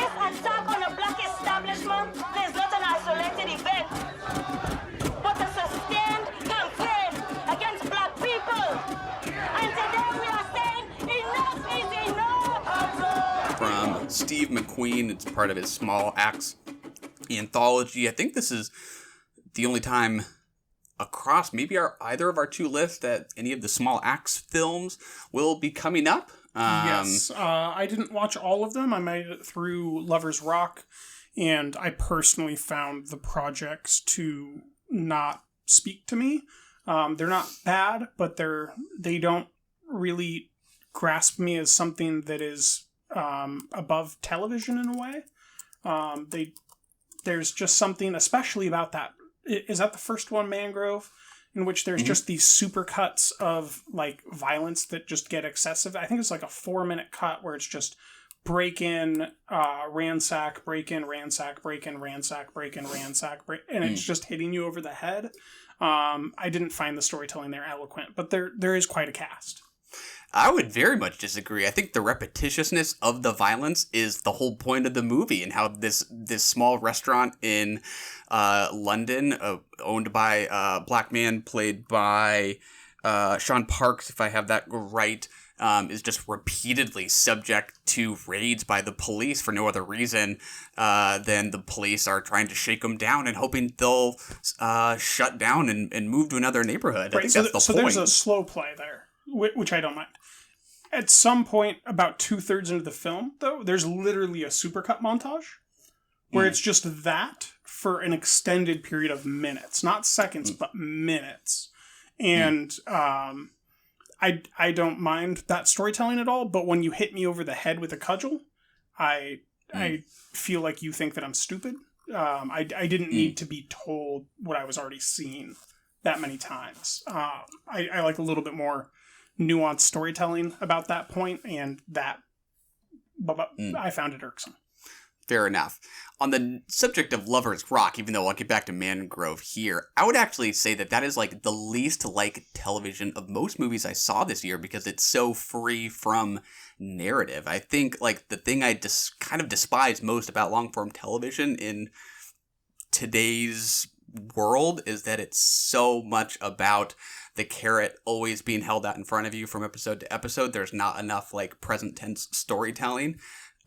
attack on a black establishment is not an isolated event, but a sustained campaign against black people. And today we are saying enough is enough. From Steve McQueen. It's part of his Small Acts anthology. I think this is the only time across maybe either of our 2 lists that any of the Small Acts films will be coming up. Yes, I didn't watch all of them. I made it through Lovers Rock, and I personally found the projects to not speak to me. They're not bad, but they don't really grasp me as something that is above television in a way. There's just something, especially about that. Is that the first one, Mangrove? In which there's just these super cuts of like violence that just get excessive. I think it's like a 4-minute cut where it's just break in, ransack, break in, ransack, break in, ransack, break in, ransack, break, and it's just hitting you over the head. I didn't find the storytelling there eloquent, but there is quite a cast. I would very much disagree. I think the repetitiousness of the violence is the whole point of the movie, and how this small restaurant in London, owned by a black man played by Sean Parks, if I have that right, is just repeatedly subject to raids by the police for no other reason than the police are trying to shake them down and hoping they'll shut down and move to another neighborhood. Right, I think that's the point. There's a slow play there, which I don't mind. At some point, about 2/3 into the film, though, there's literally a supercut montage where it's just that for an extended period of minutes, not seconds, but minutes. And I don't mind that storytelling at all, but when you hit me over the head with a cudgel, I feel like you think that I'm stupid. I didn't need to be told what I was already seeing that many times. I like a little bit more nuanced storytelling about that point, and that I found it irksome. Fair enough. On the subject of Lovers Rock, even though I'll get back to Mangrove here, I would actually say that is like the least like television of most movies I saw this year, because it's so free from narrative. I think like the thing I kind of despise most about long form television in today's world is that it's so much about the carrot always being held out in front of you from episode to episode. There's not enough like present tense storytelling.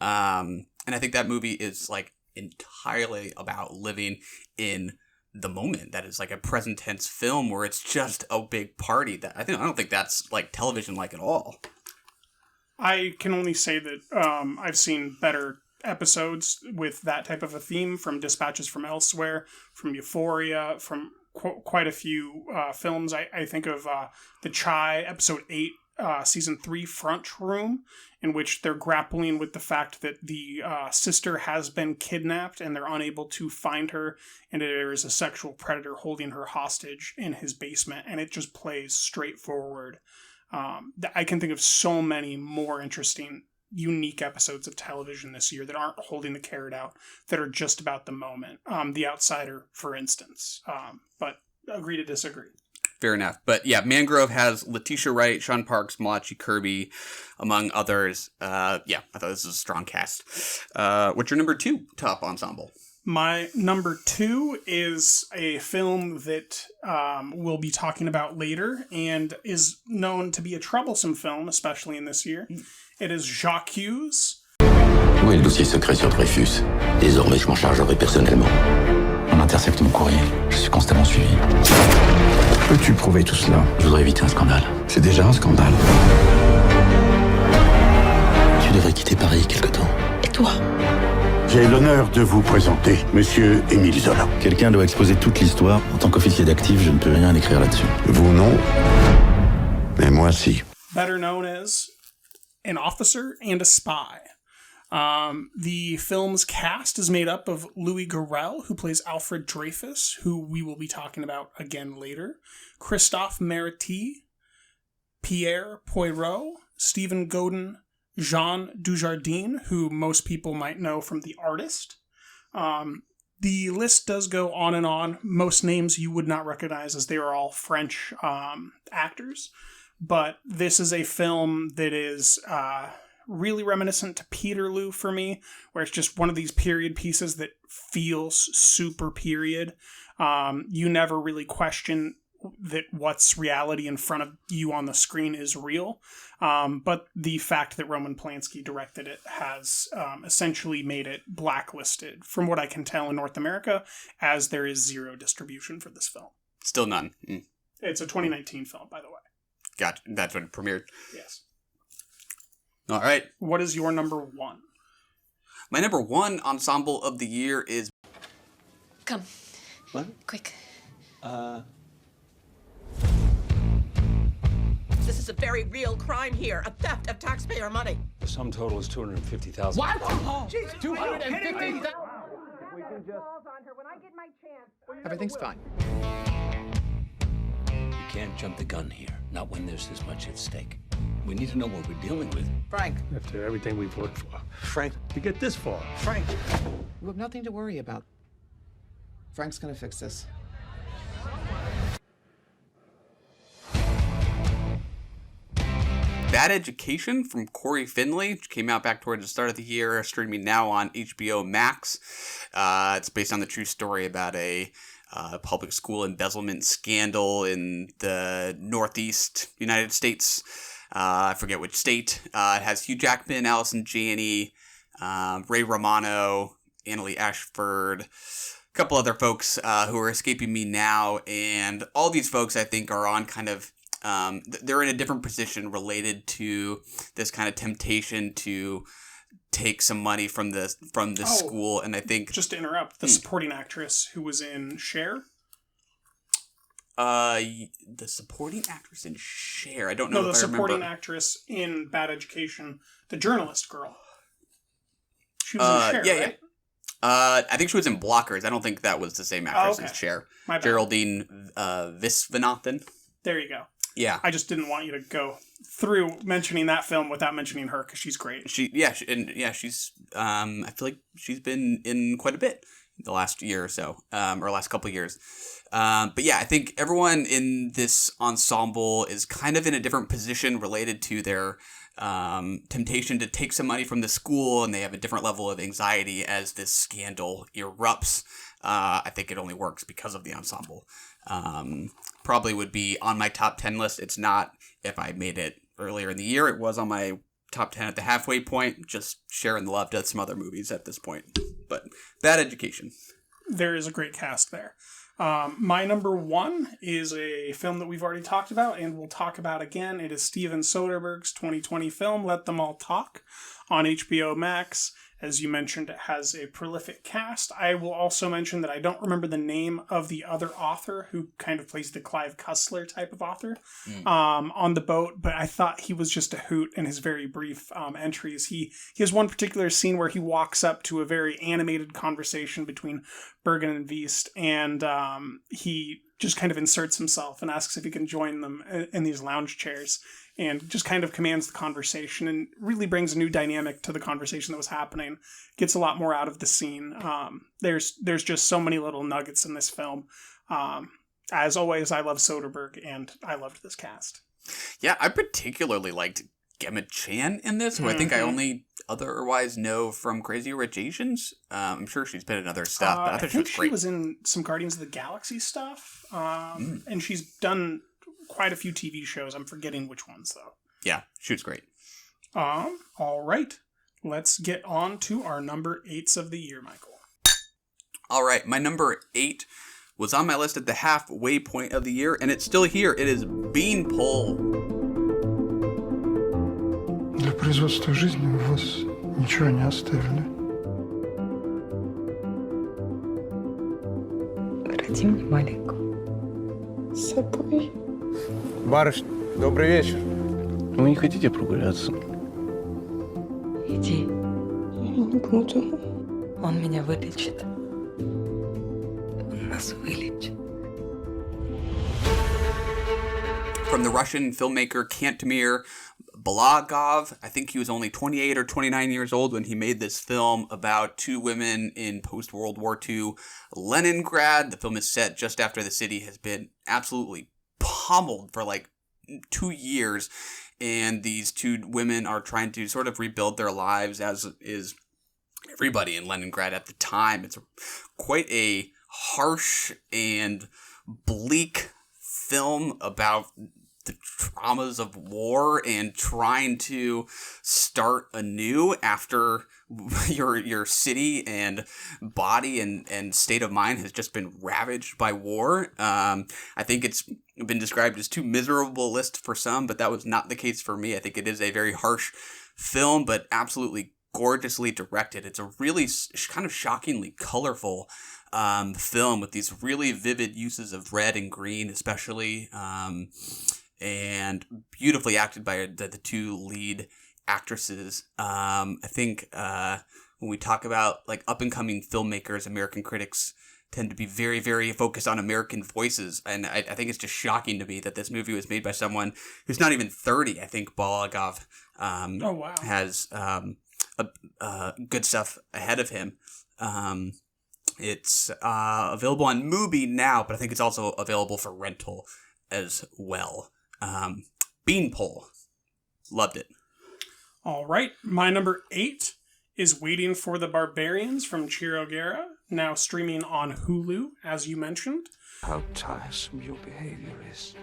And I think that movie is like entirely about living in the moment. That is like a present tense film where it's just a big party. That I don't think that's like television like at all. I can only say that I've seen better episodes with that type of a theme, from Dispatches from Elsewhere, from Euphoria, from quite a few films. I think of The Chai, episode 8, season 3, Front Room, in which they're grappling with the fact that the sister has been kidnapped and they're unable to find her, and there is a sexual predator holding her hostage in his basement, and it just plays straightforward. I can think of so many more interesting unique episodes of television this year that aren't holding the carrot out, that are just about the moment. The Outsider, for instance. But agree to disagree. Fair enough. But yeah, Mangrove has Letitia Wright, Sean Parks, Malachi Kirby, among others. I thought this was a strong cast. What's your number 2 top ensemble? My number 2 is a film that we'll be talking about later and is known to be a troublesome film, especially in this year. It is Jacques. Où est le dossier secret sur Dreyfus? Désormais, je m'en chargerai personnellement. On intercepte mon courrier. Je suis constamment suivi. Peux-tu prouver tout cela? Je voudrais éviter un scandale. C'est déjà un scandale. Tu devrais quitter Paris quelque temps. Et toi? J'ai l'honneur de vous présenter Monsieur Émile Zola. Quelqu'un doit exposer toute l'histoire. En tant qu'officier d'actif, je ne peux rien écrire là-dessus. Vous non, mais moi si. Better known as an officer and a spy. The film's cast is made up of Louis Garrel, who plays Alfred Dreyfus, who we will be talking about again later, Christophe Maritie, Pierre Poirot, Stephen Godin, Jean Dujardin, who most people might know from The Artist. The list does go on and on. Most names you would not recognize, as they are all French actors. But this is a film that is really reminiscent to Peterloo for me, where it's just one of these period pieces that feels super period. You never really question that what's reality in front of you on the screen is real. But the fact that Roman Polanski directed it has essentially made it blacklisted, from what I can tell, in North America, as there is zero distribution for this film. Still none. It's a 2019 film, by the way. Gotcha. That's when it premiered. Yes. All right. What is your number 1? My number 1 ensemble of the year is... Come. What? Quick. This is a very real crime here, a theft of taxpayer money. The sum total is $250,000. What? Jeez, 250,000. Everything's fine. You can't jump the gun here, not when there's this much at stake. We need to know what we're dealing with. Frank. After everything we've worked for. Frank, to get this far. Frank. You have nothing to worry about. Frank's gonna fix this. Bad Education from Corey Finley, which came out back towards the start of the year, streaming now on HBO Max. It's based on the true story about a public school embezzlement scandal in the Northeast United States. I forget which state. It has Hugh Jackman, Allison Janney, Ray Romano, Annalee Ashford, a couple other folks who are escaping me now. And all these folks, I think, are on kind of... they're in a different position related to this kind of temptation to take some money from the school. And I think... Just to interrupt, the supporting actress who was in Cher? The supporting actress in Cher. I don't know. No, if the I remember. supporting actress in Bad Education, the journalist girl. She was in Cher, yeah, right? Yeah. I think she was in Blockers. I don't think that was the same actress as Cher. My bad. Geraldine Viswanathan. There you go. Yeah. I just didn't want you to go through mentioning that film without mentioning her, because she's great. She's. I feel like she's been in quite a bit the last year or so, or last couple of years. But yeah, I think everyone in this ensemble is kind of in a different position related to their temptation to take some money from the school, and they have a different level of anxiety as this scandal erupts. I think it only works because of the ensemble. Probably would be on my top 10 list. It's not if I made it earlier in the year. It was on my top 10 at the halfway point, just sharing the love to some other movies at this point. But Bad Education. There is a great cast there. My number 1 is a film that we've already talked about and we'll talk about again. It is Steven Soderbergh's 2020 film, Let Them All Talk, on HBO Max. As you mentioned, it has a prolific cast. I will also mention that I don't remember the name of the other author who kind of plays the Clive Cussler type of author on the boat, but I thought he was just a hoot in his very brief entries. He has one particular scene where he walks up to a very animated conversation between Bergen and Wiest, and he just kind of inserts himself and asks if he can join them in these lounge chairs, and just kind of commands the conversation and really brings a new dynamic to the conversation that was happening. Gets a lot more out of the scene. There's just so many little nuggets in this film. As always, I love Soderbergh, and I loved this cast. Yeah, I particularly liked Gemma Chan in this, who I think I only otherwise know from Crazy Rich Asians. I'm sure she's been in other stuff, but I think she was in some Guardians of the Galaxy stuff, and she's done quite a few TV shows. I'm forgetting which ones, though. Yeah, she was great. All right. Let's get on to our number 8s of the year, Michael. All right, my number 8 was on my list at the halfway point of the year, and it's still here. It is Beanpole. Для производства жизни у вас ничего не оставили. Родим мне маленькую. С собой. Барышня, добрый вечер. Вы не хотите прогуляться? Иди. Я не буду. Он меня вылечит. Он нас вылечит. From the Russian filmmaker Kantemir Balagov. I think he was only 28 or 29 years old when he made this film about two women in post-World War II Leningrad. The film is set just after the city has been absolutely pummeled for like 2 years, and these two women are trying to sort of rebuild their lives, as is everybody in Leningrad at the time. It's quite a harsh and bleak film about the traumas of war and trying to start anew after your city and body and state of mind has just been ravaged by war. I think it's been described as too miserable a list for some, but that was not the case for me. I think it is a very harsh film, but absolutely gorgeously directed. It's a really kind of shockingly colorful film with these really vivid uses of red and green, especially, and beautifully acted by the two lead actresses. I think when we talk about like up and coming filmmakers, American critics tend to be very, very focused on American voices, and I think it's just shocking to me that this movie was made by someone who's not even 30. I think Balagov has good stuff ahead of him. It's available on Mubi now, but I think it's also available for rental as well. Beanpole. Loved it. All right. My number 8 is Waiting for the Barbarians from Chiro Guerra, now streaming on Hulu, as you mentioned. How tiresome your behavior is.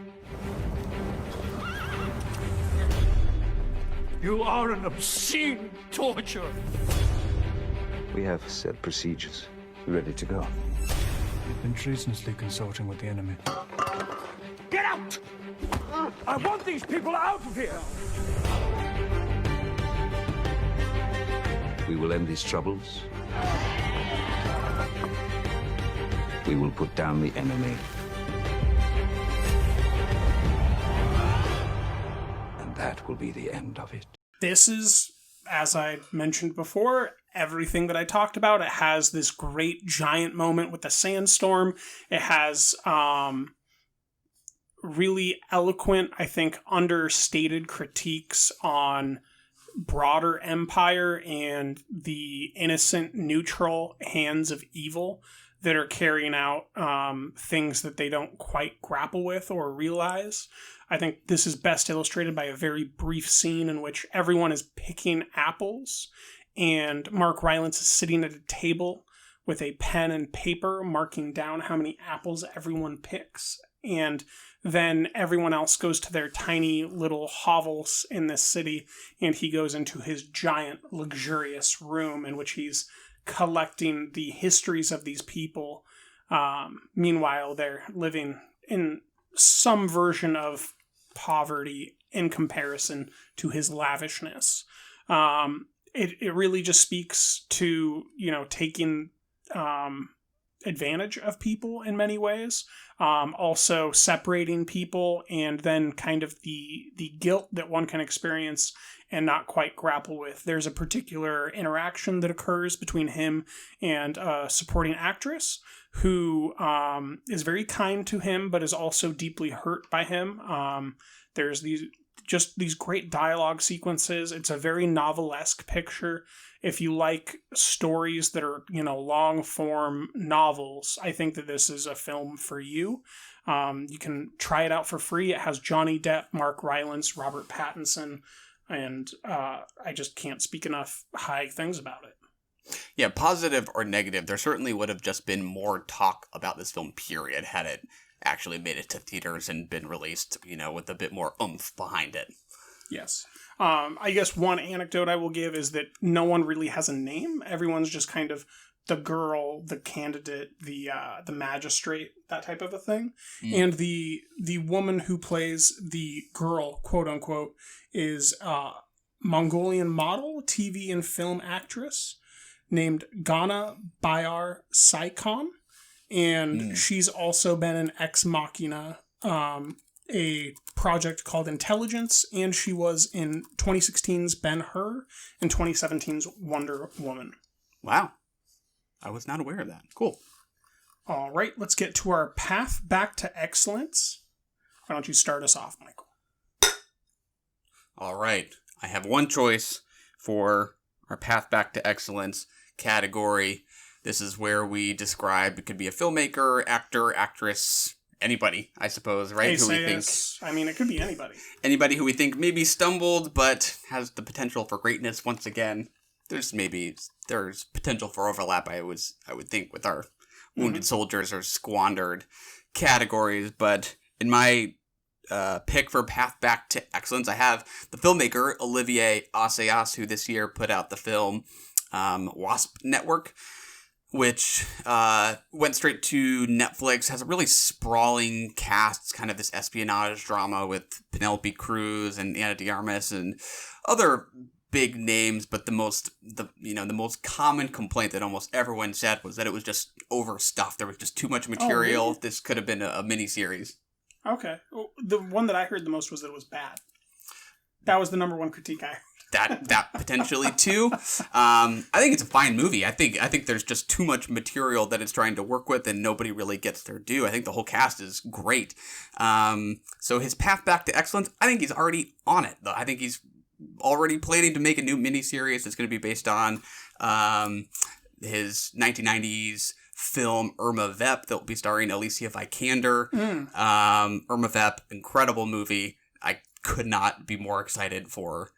You are an obscene torture. We have set procedures. Ready to go. You've been treasonously consorting with the enemy. Get out! I want these people out of here! We will end these troubles. We will put down the enemy. And that will be the end of it. This is, as I mentioned before, everything that I talked about. It has this great giant moment with the sandstorm. It has really eloquent, I think, understated critiques on broader empire and the innocent, neutral hands of evil that are carrying out things that they don't quite grapple with or realize. I think this is best illustrated by a very brief scene in which everyone is picking apples, and Mark Rylance is sitting at a table with a pen and paper marking down how many apples everyone picks. And then everyone else goes to their tiny little hovels in this city, and he goes into his giant, luxurious room in which he's collecting the histories of these people. Meanwhile, they're living in some version of poverty in comparison to his lavishness. It really just speaks to, taking advantage of people in many ways. Also separating people, and then kind of the guilt that one can experience and not quite grapple with. There's a particular interaction that occurs between him and a supporting actress who is very kind to him, but is also deeply hurt by him. There's these great dialogue sequences. It's a very novelesque picture. If you like stories that are, long form novels, I think that this is a film for you. You can try it out for free. It has Johnny Depp, Mark Rylance, Robert Pattinson, and I just can't speak enough high things about it. Yeah, positive or negative, there certainly would have just been more talk about this film, period, had it actually made it to theaters and been released, with a bit more oomph behind it. Yes. I guess one anecdote I will give is that no one really has a name. Everyone's just kind of the girl, the candidate, the magistrate, that type of a thing. And the woman who plays the girl, quote unquote, is a Mongolian model, TV and film actress named Ghana Bayar Saikon. And she's also been in Ex Machina, a project called Intelligence, and she was in 2016's Ben-Hur and 2017's Wonder Woman. Wow. I was not aware of that. Cool. All right, let's get to our path back to excellence. Why don't you start us off, Michael? All right. I have one choice for our path back to excellence category. This is where we describe, it could be a filmmaker, actor, actress, anybody, I suppose, right? Who we think, I mean, it could be anybody. Anybody who we think maybe stumbled, but has the potential for greatness once again. There's potential for overlap, I would think, with our Wounded Soldiers or Squandered categories. But in my pick for Path Back to Excellence, I have the filmmaker Olivier Assayas, who this year put out the film Wasp Network, which went straight to Netflix, has a really sprawling cast. It's kind of this espionage drama with Penelope Cruz and Ana de Armas and other big names, but the most common complaint that almost everyone said was that it was just overstuffed. There was just too much material. Really? This could have been a miniseries. Okay. Well, the one that I heard the most was that it was bad. That was the number one critique I heard. That potentially too. I think it's a fine movie. I think there's just too much material that it's trying to work with, and nobody really gets their due. I think the whole cast is great. So his path back to excellence, I think he's already on it, though. I think he's already planning to make a new miniseries that's going to be based on his 1990s film Irma Vep that will be starring Alicia Vikander. Irma Vep, incredible movie. I could not be more excited for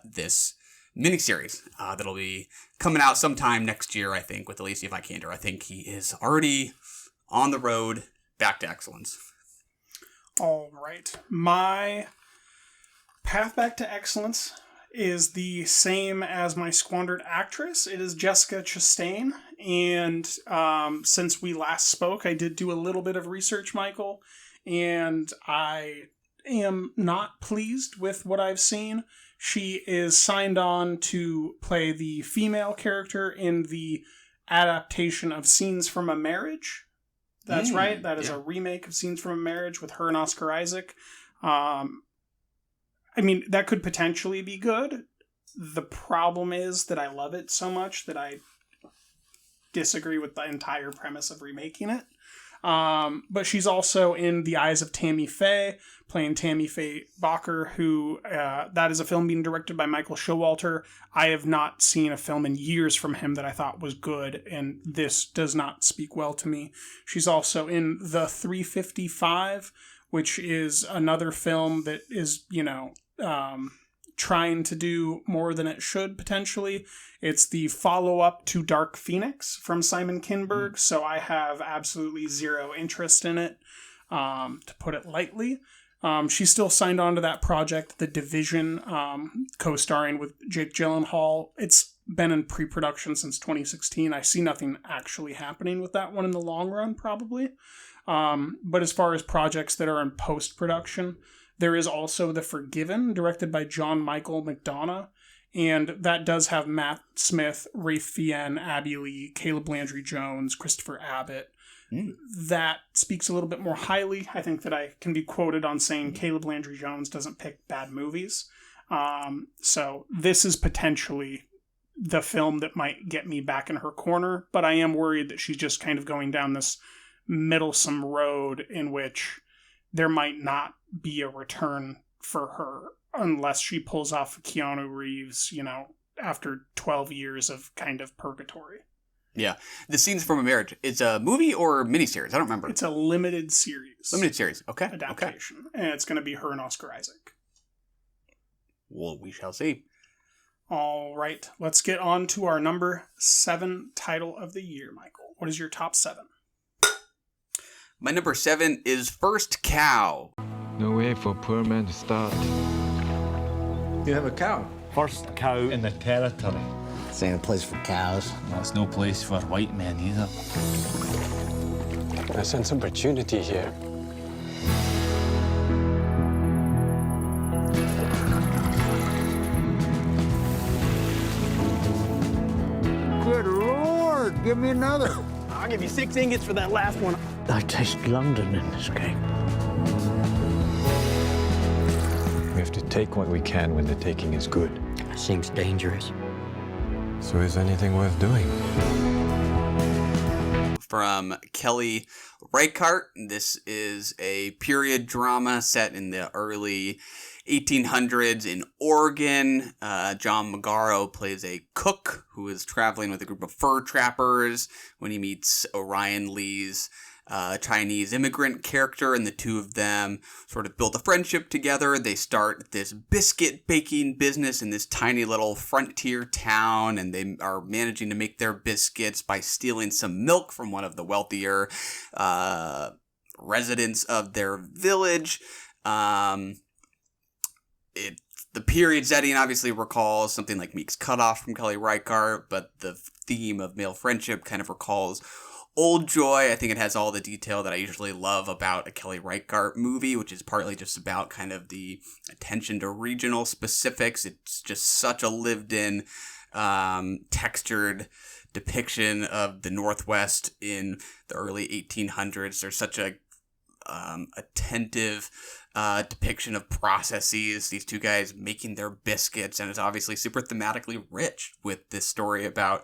this miniseries that'll be coming out sometime next year, I think, with Alicia Vikander. I think he is already on the road back to excellence. All right. My path back to excellence is the same as my squandered actress. It is Jessica Chastain. And since we last spoke, I did do a little bit of research, Michael, and I am not pleased with what I've seen. She is signed on to play the female character in the adaptation of Scenes from a Marriage. That's right. That is a remake of Scenes from a Marriage with her and Oscar Isaac. I mean, that could potentially be good. The problem is that I love it so much that I disagree with the entire premise of remaking it. But she's also in The Eyes of Tammy Faye, playing Tammy Faye Bakker, who, that is a film being directed by Michael Showalter. I have not seen a film in years from him that I thought was good, and this does not speak well to me. She's also in The 355, which is another film that is, trying to do more than it should, potentially. It's the follow-up to Dark Phoenix from Simon Kinberg, so I have absolutely zero interest in it, to put it lightly. She's still signed on to that project, The Division, co-starring with Jake Gyllenhaal. It's been in pre-production since 2016. I see nothing actually happening with that one in the long run, probably. But as far as projects that are in post-production, there is also The Forgiven, directed by John Michael McDonough. And that does have Matt Smith, Rafe Fiennes, Abby Lee, Caleb Landry Jones, Christopher Abbott. That speaks a little bit more highly. I think that I can be quoted on saying Caleb Landry Jones doesn't pick bad movies. So this is potentially the film that might get me back in her corner, but I am worried that she's just kind of going down this middlesome road in which there might not be a return for her unless she pulls off Keanu Reeves, after 12 years of kind of purgatory. Yeah. The Scenes from a Marriage. It's a movie or miniseries? I don't remember. It's a limited series. Limited series. Okay. Adaptation. Okay. And it's going to be her and Oscar Isaac. Well, we shall see. All right. Let's get on to our number 7 title of the year, Michael. What is your top 7? My number 7 is First Cow. No way for a poor man to start. You have a cow. First cow in the territory. This ain't a place for cows. Well, it's no place for white men either. I sense opportunity here. Good Lord, give me another. I'll give you 6 ingots for that last one. I taste London in this cake. We have to take what we can when the taking is good. Seems dangerous. So is anything worth doing? From Kelly Reichardt. This is a period drama set in the early 1800s in Oregon. John Magaro plays a cook who is traveling with a group of fur trappers when he meets Orion Lee's Chinese immigrant character, and the two of them sort of build a friendship together. They start this biscuit baking business in this tiny little frontier town, and they are managing to make their biscuits by stealing some milk from one of the wealthier residents of their village. The period setting obviously recalls something like Meek's Cutoff from Kelly Reichardt, but the theme of male friendship kind of recalls Old Joy. I think it has all the detail that I usually love about a Kelly Reichardt movie, which is partly just about kind of the attention to regional specifics. It's just such a lived-in, textured depiction of the Northwest in the early 1800s. There's such a attentive depiction of processes, these two guys making their biscuits, and it's obviously super thematically rich with this story about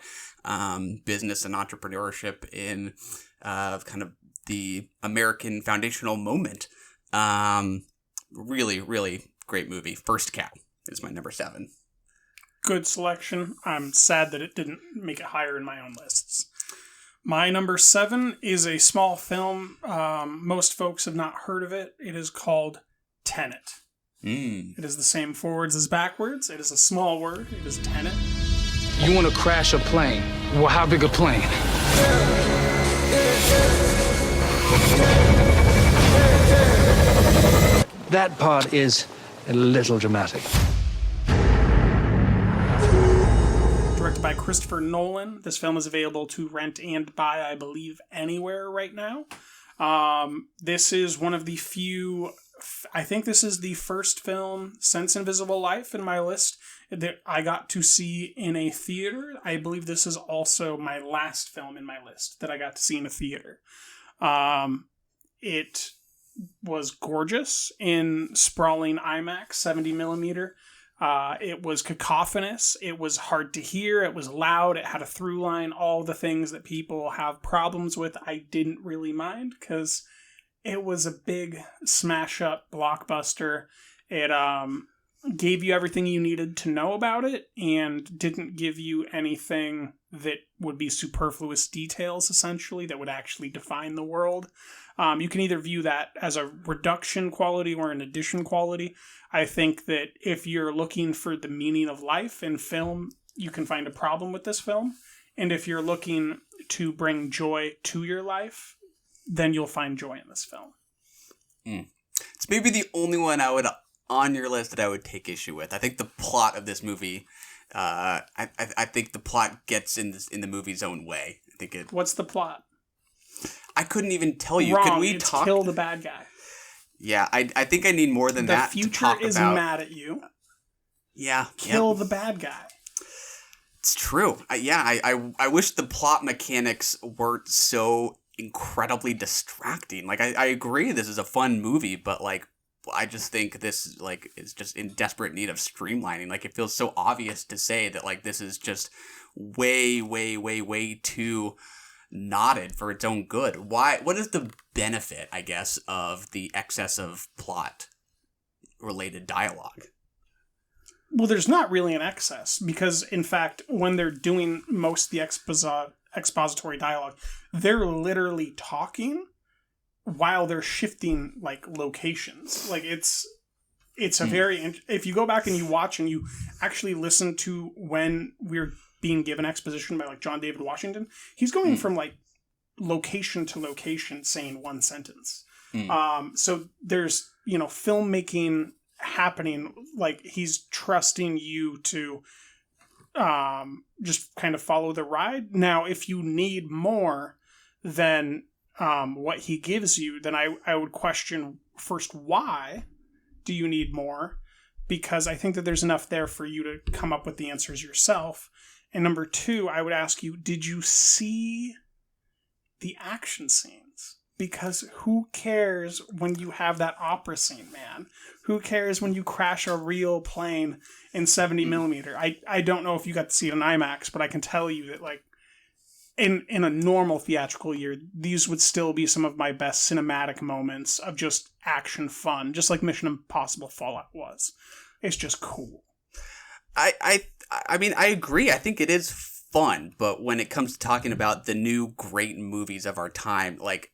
business and entrepreneurship in kind of the American foundational moment. Really, really great movie. First Cow is my number 7. Good selection. I'm sad that it didn't make it higher in my own lists. My number 7 is a small film. Most folks have not heard of it. It is called Tenet. It is the same forwards as backwards. It is a small word. It is Tenet. You want to crash a plane? Well, how big a plane? That part is a little dramatic. Directed by Christopher Nolan. This film is available to rent and buy, I believe, anywhere right now. This is one of the few... I think this is the first film since Invisible Life in my list that I got to see in a theater. I believe this is also my last film in my list that I got to see in a theater. It was gorgeous in sprawling IMAX 70 millimeter. It was cacophonous. It was hard to hear. It was loud. It had a through line. All the things that people have problems with, I didn't really mind because it was a big smash up blockbuster. It gave you everything you needed to know about it and didn't give you anything that would be superfluous details, essentially, that would actually define the world. You can either view that as a reduction quality or an addition quality. I think that if you're looking for the meaning of life in film, you can find a problem with this film. And if you're looking to bring joy to your life, then you'll find joy in this film. It's maybe the only one on your list that I would take issue with. I think the plot of this movie, I think the plot gets in the movie's own way. I think it. What's the plot? I couldn't even tell you. Wrong. Can we It's talk? kill the bad guy. Yeah, I think I need more than that. The future to talk is about. mad at you. kill the bad guy. It's true. I wish the plot mechanics weren't so incredibly distracting. Like, I agree this is a fun movie, but, like, I just think this, like, is just in desperate need of streamlining. Like, it feels so obvious to say that, like, this is just way, way, way, way too knotted for its own good. What is the benefit, I guess, of the excess of plot-related dialogue? Well, there's not really an excess, because, in fact, when they're doing most of the expository dialogue, they're literally talking while they're shifting, like, locations. Like, it's a very... If you go back and you watch and you actually listen to when we're being given exposition by, like, John David Washington, he's going from, like, location to location saying one sentence. So there's, filmmaking happening, like, he's trusting you to just kind of follow the ride. Now, if you need more than what he gives you, then I would question, first, why do you need more? Because I think that there's enough there for you to come up with the answers yourself. And number two, I would ask you, did you see the action scenes? Because who cares when you have that opera scene, man? Who cares when you crash a real plane in 70 millimeter? I don't know if you got to see it in IMAX, but I can tell you that, like, in a normal theatrical year, these would still be some of my best cinematic moments of just action fun, just like Mission Impossible Fallout was. It's just cool. I mean, I agree. I think it is fun, but when it comes to talking about the new great movies of our time, like,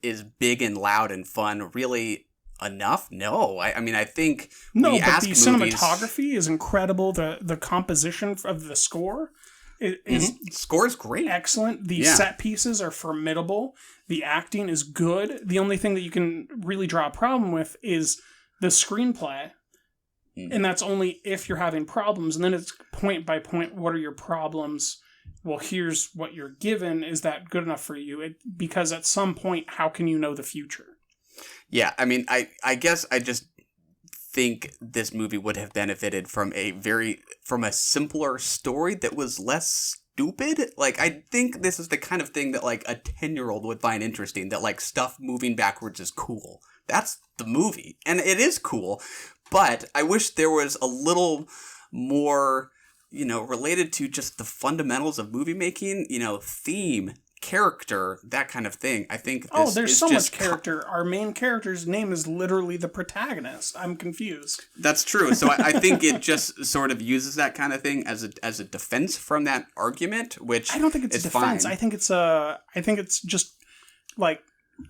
is big and loud and fun really enough? No. I mean, I think no, but the cinematography is incredible. The composition of the score is score's great, excellent. The set pieces are formidable. The acting is good. The only thing that you can really draw a problem with is the screenplay. And that's only if you're having problems. And then it's point by point, what are your problems? Well, here's what you're given. Is that good enough for you? Because at some point, how can you know the future? Yeah, I mean, I guess I just think this movie would have benefited from a simpler story that was less stupid. Like, I think this is the kind of thing that, like, a 10-year-old would find interesting, that, like, stuff moving backwards is cool. That's the movie. And it is cool. But I wish there was a little more, related to just the fundamentals of movie making, theme, character, that kind of thing. I think this there's is so just much character. Our main character's name is literally the protagonist. I'm confused. That's true. So I think it just sort of uses that kind of thing as a defense from that argument, which I don't think it's a defense. Fine. I think it's just like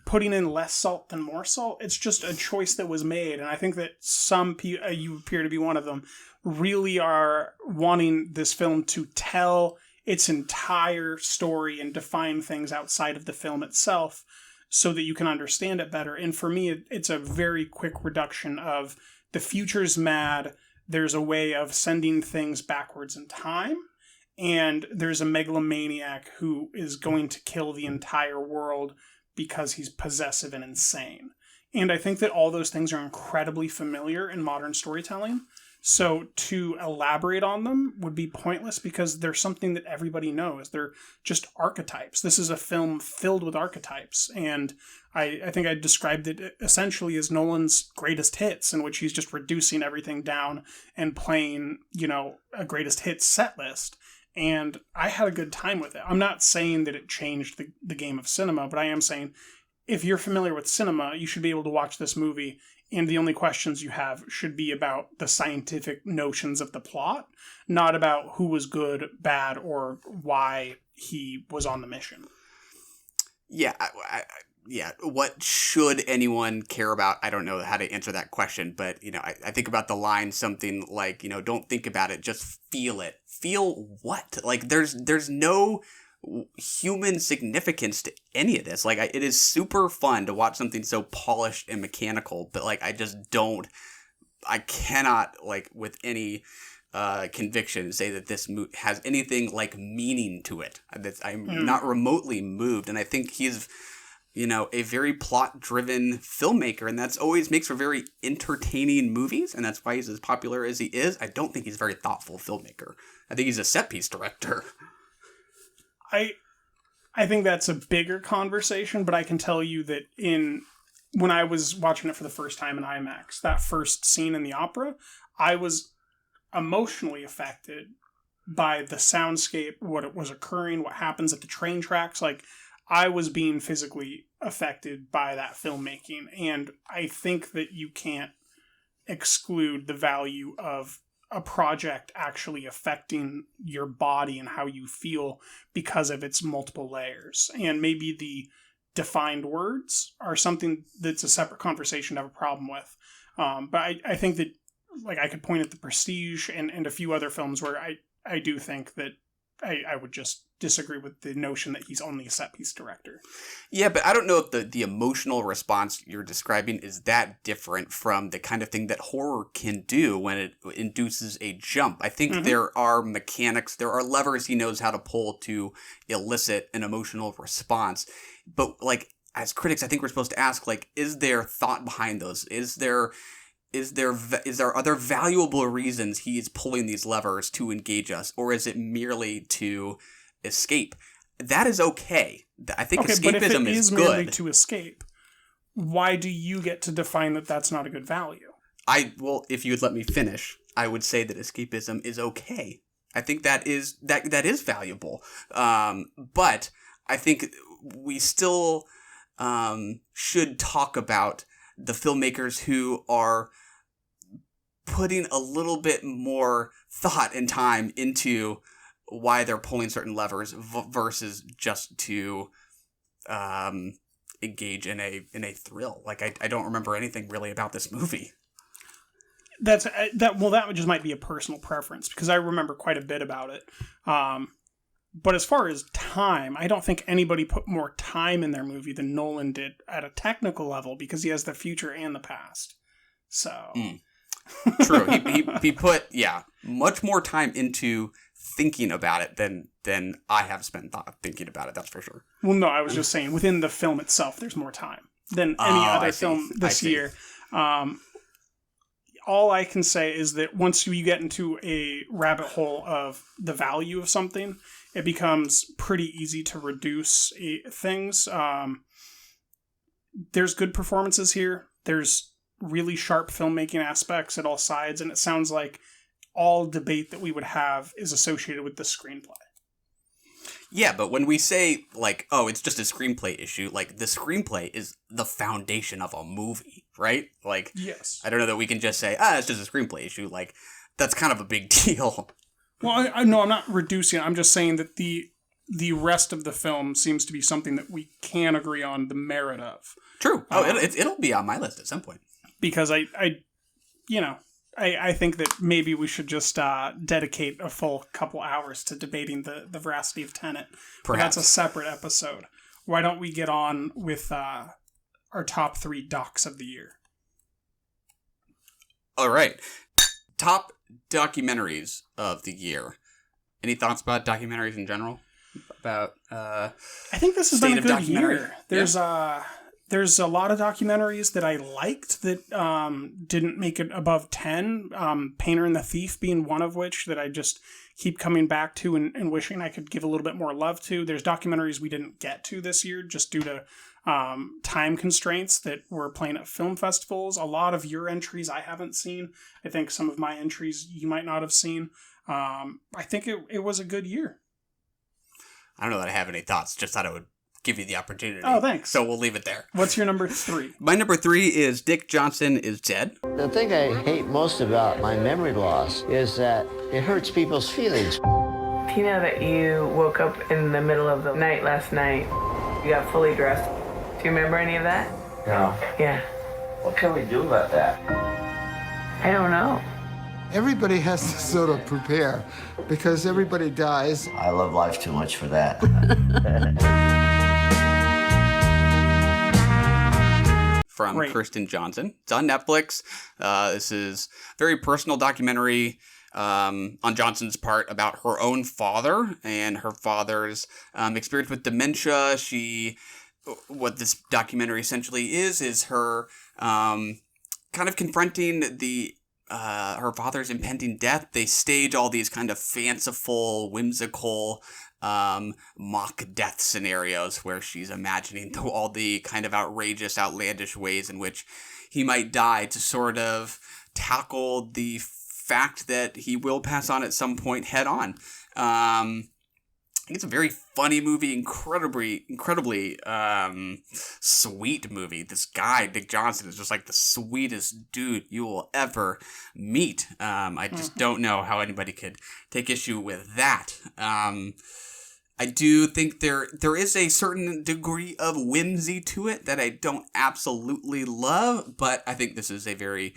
putting in less salt than more salt. It's just a choice that was made, and I think that some people, you appear to be one of them, really are wanting this film to tell its entire story and define things outside of the film itself so that you can understand it better. And for me, it's a very quick reduction of the future's mad, there's a way of sending things backwards in time, and there's a megalomaniac who is going to kill the entire world because he's possessive and insane. And I think that all those things are incredibly familiar in modern storytelling. So to elaborate on them would be pointless because they're something that everybody knows. They're just archetypes. This is a film filled with archetypes. And I think I described it essentially as Nolan's greatest hits, in which he's just reducing everything down and playing, a greatest hits set list. And I had a good time with it. I'm not saying that it changed the game of cinema, but I am saying if you're familiar with cinema, you should be able to watch this movie, and the only questions you have should be about the scientific notions of the plot, not about who was good, bad, or why he was on the mission. Yeah, yeah. What should anyone care about? I don't know how to answer that question, but, I think about the line something like, don't think about it, just feel it. Feel what? Like, there's no human significance to any of this. Like, it is super fun to watch something so polished and mechanical, but, like, I cannot, like, with any conviction say that this has anything like meaning to it. I'm not remotely moved, and I think he's a very plot-driven filmmaker, and that's always makes for very entertaining movies, and that's why he's as popular as he is. I don't think he's a very thoughtful filmmaker. I think he's a set-piece director. I think that's a bigger conversation, but I can tell you that when I was watching it for the first time in IMAX, that first scene in the opera, I was emotionally affected by the soundscape, what was occurring, what happens at the train tracks. Like, I was being physically affected by that filmmaking, and I think that you can't exclude the value of a project actually affecting your body and how you feel because of its multiple layers. And maybe the defined words are something that's a separate conversation to have a problem with. But I think that, like, I could point at The Prestige and a few other films where I do think that I would just disagree with the notion that he's only a set-piece director. Yeah, but I don't know if the emotional response you're describing is that different from the kind of thing that horror can do when it induces a jump. I think there are mechanics, there are levers he knows how to pull to elicit an emotional response. But, like, as critics, I think we're supposed to ask, like, is there thought behind those? Are there valuable reasons he is pulling these levers to engage us, or is it merely to escape? That is okay. I think escapism but if it is good. Merely good. To escape, why do you get to define that that's not a good value? If you would let me finish, I would say that escapism is okay. I think that is valuable. But I think we still should talk about the filmmakers who are putting a little bit more thought and time into why they're pulling certain levers versus just to engage in a thrill. Like, I don't remember anything really about this movie. That just might be a personal preference, because I remember quite a bit about it. But as far as time, I don't think anybody put more time in their movie than Nolan did at a technical level, because he has the future and the past. So True. He put much more time into thinking about it than I have spent thinking about it. That's for sure. Well, no, I was just saying within the film itself, there's more time than any other film this year. All I can say is that once you get into a rabbit hole of the value of something, it becomes pretty easy to reduce things. There's good performances here. There's really sharp filmmaking aspects at all sides, and it sounds like all debate that we would have is associated with the screenplay. Yeah, but when we say, like, oh, it's just a screenplay issue, like, the screenplay is the foundation of a movie, right? Like, yes. I don't know that we can just say, it's just a screenplay issue. Like, that's kind of a big deal. Well, I know I'm not reducing it. I'm just saying that the rest of the film seems to be something that we can agree on the merit of. True. It'll be on my list at some point. Because I think that maybe we should just dedicate a full couple hours to debating the veracity of Tenet. But that's a separate episode. Why don't we get on with our top 3 docs of the year? All right. Top documentaries of the year. Any thoughts about documentaries in general? About I think this has been a good year. There's a lot of documentaries that I liked that didn't make it above 10. Painter and the Thief being one of which that I just keep coming back to and wishing I could give a little bit more love to. There's documentaries we didn't get to this year just due to time constraints that were playing at film festivals. A lot of your entries I haven't seen. I think some of my entries you might not have seen. I think it was a good year. I don't know that I have any thoughts. Just thought I would give you the opportunity. Oh, thanks. So we'll leave it there. What's your number 3? My number 3 is Dick Johnson is Dead. The thing I hate most about my memory loss is that it hurts people's feelings. Do you know that you woke up in the middle of the night last night? You got fully dressed. Do you remember any of that? No. Yeah. What can we do about that? I don't know. Everybody has to sort of prepare because everybody dies. I love life too much for that. From Kirsten Johnson. It's on Netflix. This is a very personal documentary on Johnson's part about her own father and her father's experience with dementia. She what this documentary essentially is her kind of confronting the her father's impending death. They stage all these kind of fanciful, whimsical mock death scenarios where she's imagining all the kind of outrageous, outlandish ways in which he might die to sort of tackle the fact that he will pass on at some point head on. I think it's a very funny movie, incredibly sweet movie. This guy, Dick Johnson, is just like the sweetest dude you will ever meet. I just don't know how anybody could take issue with that. I do think there is a certain degree of whimsy to it that I don't absolutely love, but I think this is a very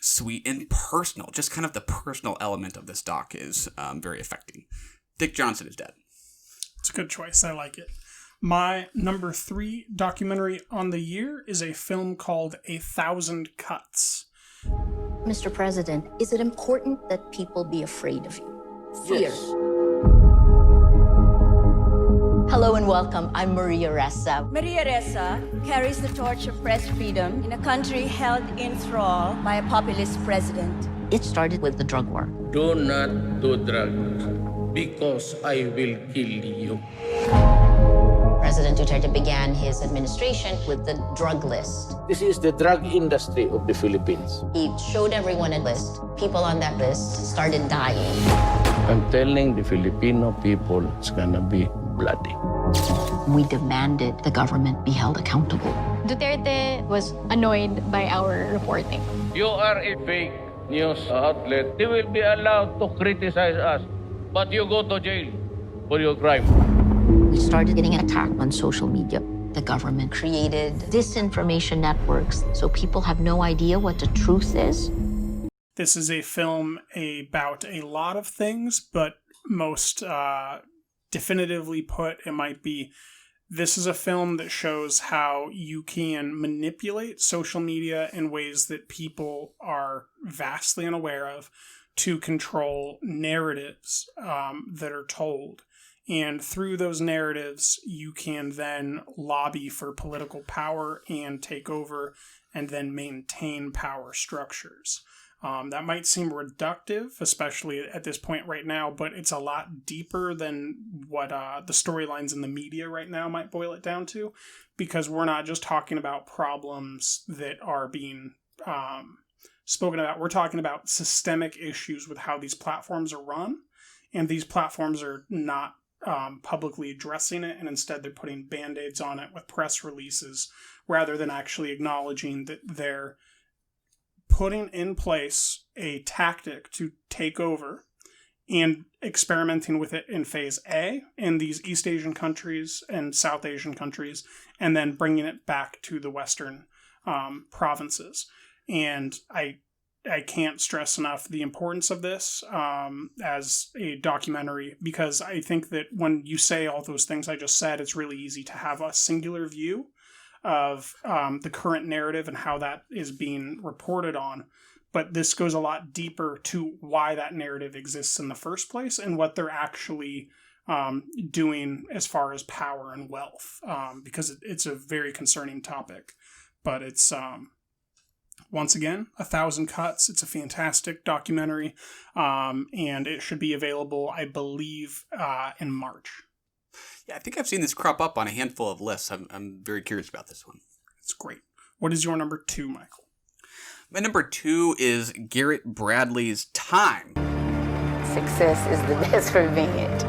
sweet and personal. Just kind of the personal element of this doc is very affecting. Dick Johnson is dead. It's a good choice. I like it. My number 3 documentary on the year is a film called 1,000 Cuts. Mr. President, is it important that people be afraid of you? Fear. Yes. Hello and welcome. I'm Maria Ressa. Maria Ressa carries the torch of press freedom in a country held in thrall by a populist president. It started with the drug war. Do not do drugs, because I will kill you. President Duterte began his administration with the drug list. This is the drug industry of the Philippines. He showed everyone a list. People on that list started dying. I'm telling the Filipino people it's gonna be bloody. We demanded the government be held accountable. Duterte was annoyed by our reporting. You are a fake news outlet. They will be allowed to criticize us, but you go to jail for your crime. We started getting attacked on social media. The government created disinformation networks, so people have no idea what the truth is. This is a film about a lot of things, but most definitively put, it might be, this is a film that shows how you can manipulate social media in ways that people are vastly unaware of to control narratives that are told. And through those narratives, you can then lobby for political power and take over and then maintain power structures. That might seem reductive, especially at this point right now, but it's a lot deeper than what the storylines in the media right now might boil it down to, because we're not just talking about problems that are being spoken about. We're talking about systemic issues with how these platforms are run, and these platforms are not publicly addressing it, and instead they're putting band-aids on it with press releases rather than actually acknowledging that they're putting in place a tactic to take over and experimenting with it in phase A in these East Asian countries and South Asian countries, and then bringing it back to the Western provinces. And I can't stress enough the importance of this as a documentary, because I think that when you say all those things I just said, it's really easy to have a singular view of the current narrative and how that is being reported on. But this goes a lot deeper to why that narrative exists in the first place and what they're actually doing as far as power and wealth, because it's a very concerning topic. But it's, once again, 1,000 Cuts. It's a fantastic documentary, and it should be available, I believe, in March. Yeah, I think I've seen this crop up on a handful of lists. I'm very curious about this one. It's great. What is your number 2, Michael? My number 2 is Garrett Bradley's Time. Success is the best revenge.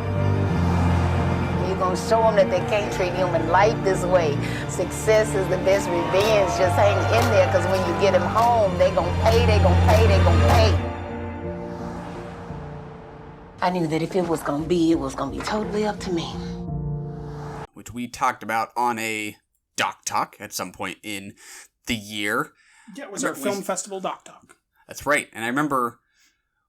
You're going to show them that they can't treat human life this way. Success is the best revenge. Just hang in there, because when you get them home, they're going to pay, they're going to pay, they're going to pay. I knew that if it was going to be totally up to me. Which we talked about on a Doc Talk at some point in the year. Yeah, it was our Film Festival Doc Talk. That's right. And I remember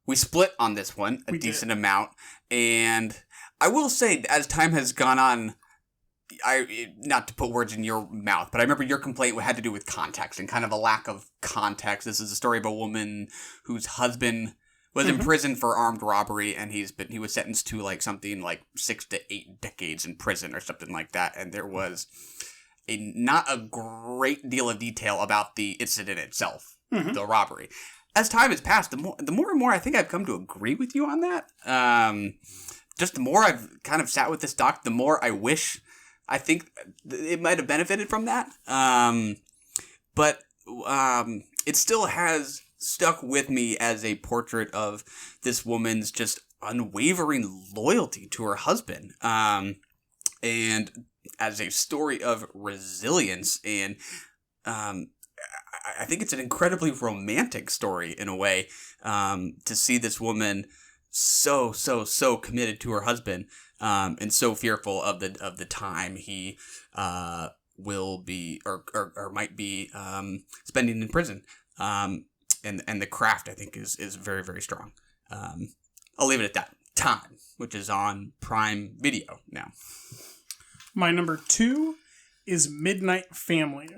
we split on this one a decent amount. And I will say, as time has gone on, not to put words in your mouth, but I remember your complaint had to do with context and kind of a lack of context. This is a story of a woman whose husband was in prison for armed robbery, and he was sentenced to like something like 6 to 8 decades in prison or something like that. And there was not a great deal of detail about the incident itself, the robbery. As time has passed, the more and more I think I've come to agree with you on that. Just the more I've kind of sat with this doc, the more I wish I think it might have benefited from that. But it still has stuck with me as a portrait of this woman's just unwavering loyalty to her husband. And as a story of resilience. And I think it's an incredibly romantic story in a way, to see this woman so committed to her husband, and so fearful of the time he will be or might be spending in prison. And the craft, I think, is very, very strong. I'll leave it at that. Time, which is on Prime Video now. My number 2 is Midnight Family.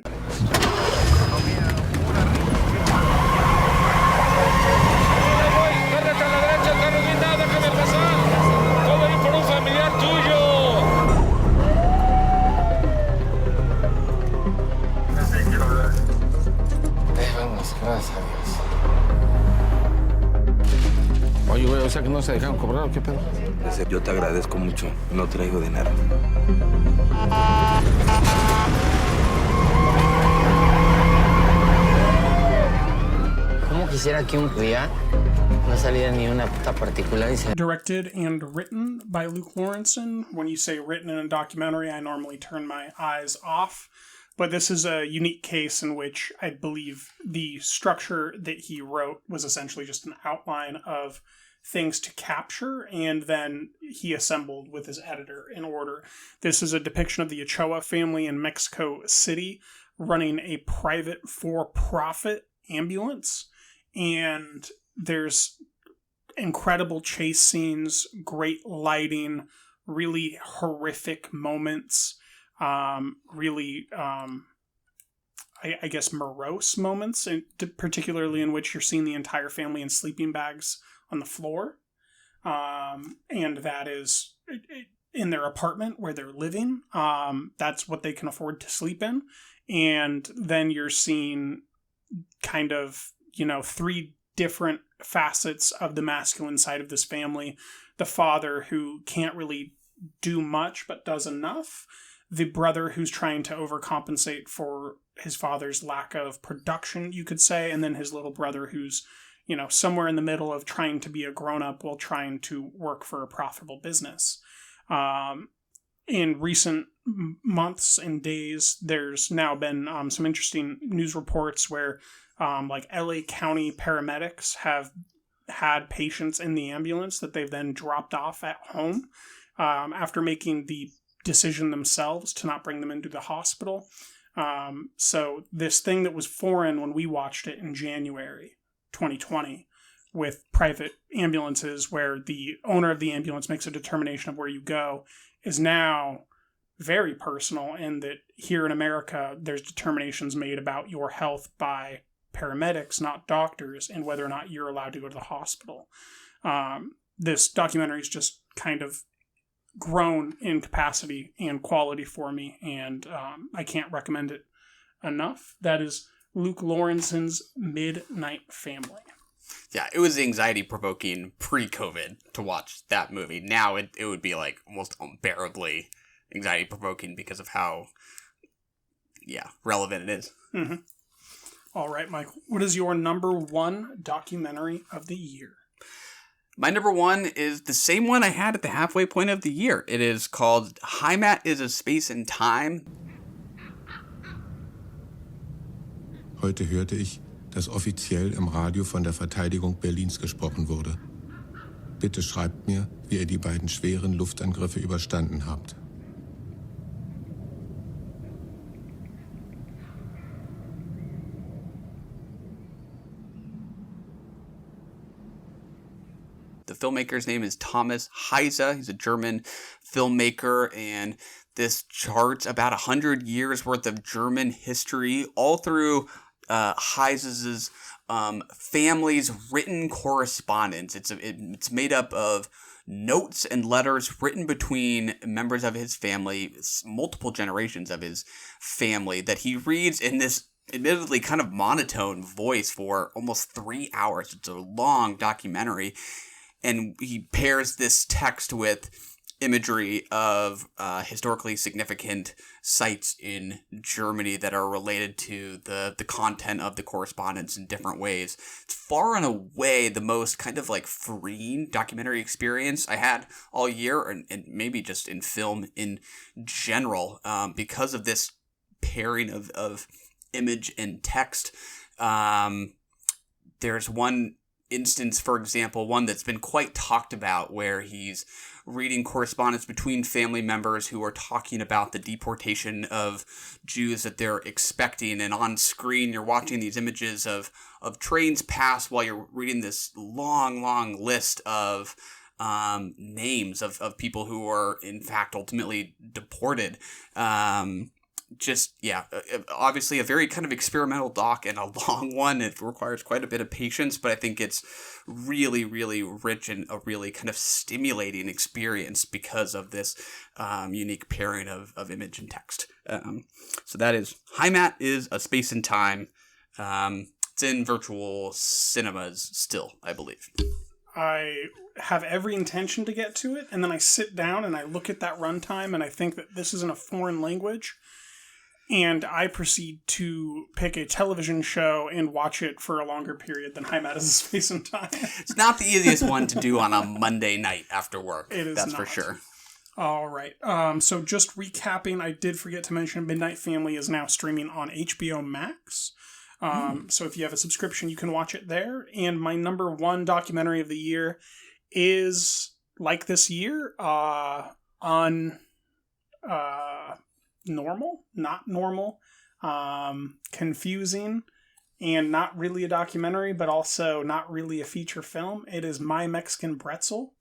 Oye, güey, o sea que no se dejaron cobrar, ¿o qué pedo? Yo te agradezco mucho. No traigo dinero. ¿Cómo quisiera que un día no saliera ni una puta particular y se... Directed and written by Luke Lawrenson. When you say written in a documentary, I normally turn my eyes off. But this is a unique case in which I believe the structure that he wrote was essentially just an outline of things to capture, and then he assembled with his editor in order. This is a depiction of the Ochoa family in Mexico City running a private for-profit ambulance, and there's incredible chase scenes, great lighting, really horrific moments, really, I guess, morose moments, particularly in which you're seeing the entire family in sleeping bags on the floor. And that is in their apartment where they're living. That's what they can afford to sleep in. And then you're seeing kind of, 3 different facets of the masculine side of this family. The father who can't really do much but does enough. The brother who's trying to overcompensate for his father's lack of production, you could say. And then his little brother who's, somewhere in the middle of trying to be a grown-up while trying to work for a profitable business. In recent months and days, there's now been some interesting news reports where LA County paramedics have had patients in the ambulance that they've then dropped off at home after making the decision themselves to not bring them into the hospital. So this thing that was foreign when we watched it in January 2020 with private ambulances where the owner of the ambulance makes a determination of where you go is now very personal, and that here in America there's determinations made about your health by paramedics, not doctors, and whether or not you're allowed to go to the hospital. This documentary is just kind of grown in capacity and quality for me, and I can't recommend it enough. That is Luke Lawrenson's Midnight Family. Yeah, it was anxiety-provoking pre-COVID to watch that movie. Now it would be like almost unbearably anxiety-provoking because of how, relevant it is. Mm-hmm. All right, Michael, what is your number 1 documentary of the year? My number 1 is the same one I had at the halfway point of the year. It is called Heimat is a Space and Time. Heute hörte ich, dass offiziell im Radio von der Verteidigung Berlins gesprochen wurde. Bitte schreibt mir, wie ihr die beiden schweren Luftangriffe überstanden habt. The filmmaker's name is Thomas Heise. He's a German filmmaker, and this charts about 100 years worth of German history all through Heise's family's written correspondence. It's made up of notes and letters written between members of his family, multiple generations of his family, that he reads in this admittedly kind of monotone voice for almost 3 hours. It's a long documentary, and he pairs this text with imagery of historically significant sites in Germany that are related to the content of the correspondence in different ways. It's far and away the most kind of like freeing documentary experience I had all year, and maybe just in film in general, because of this pairing of image and text. There's one instance, for example, one that's been quite talked about, where he's reading correspondence between family members who are talking about the deportation of Jews that they're expecting, and on screen you're watching these images of trains pass while you're reading this long list of names of people who are in fact ultimately deported. Obviously a very kind of experimental doc and a long one. It requires quite a bit of patience, but I think it's really, really rich and a really kind of stimulating experience because of this unique pairing of image and text. So that is Heimat is a Space and Time. It's in virtual cinemas still, I believe. I have every intention to get to it, and then I sit down and I look at that runtime and I think that this is in a foreign language. And I proceed to pick a television show and watch it for a longer period than Heimat is a Space and Time. It's not the easiest one to do on a Monday night after work. It is That's not. for sure. All right. So just recapping, I did forget to mention Midnight Family is now streaming on HBO Max. So if you have a subscription, you can watch it there. And my number one documentary of the year is, like this year, not normal, confusing, and not really a documentary, but also not really a feature film. It is My Mexican Pretzel.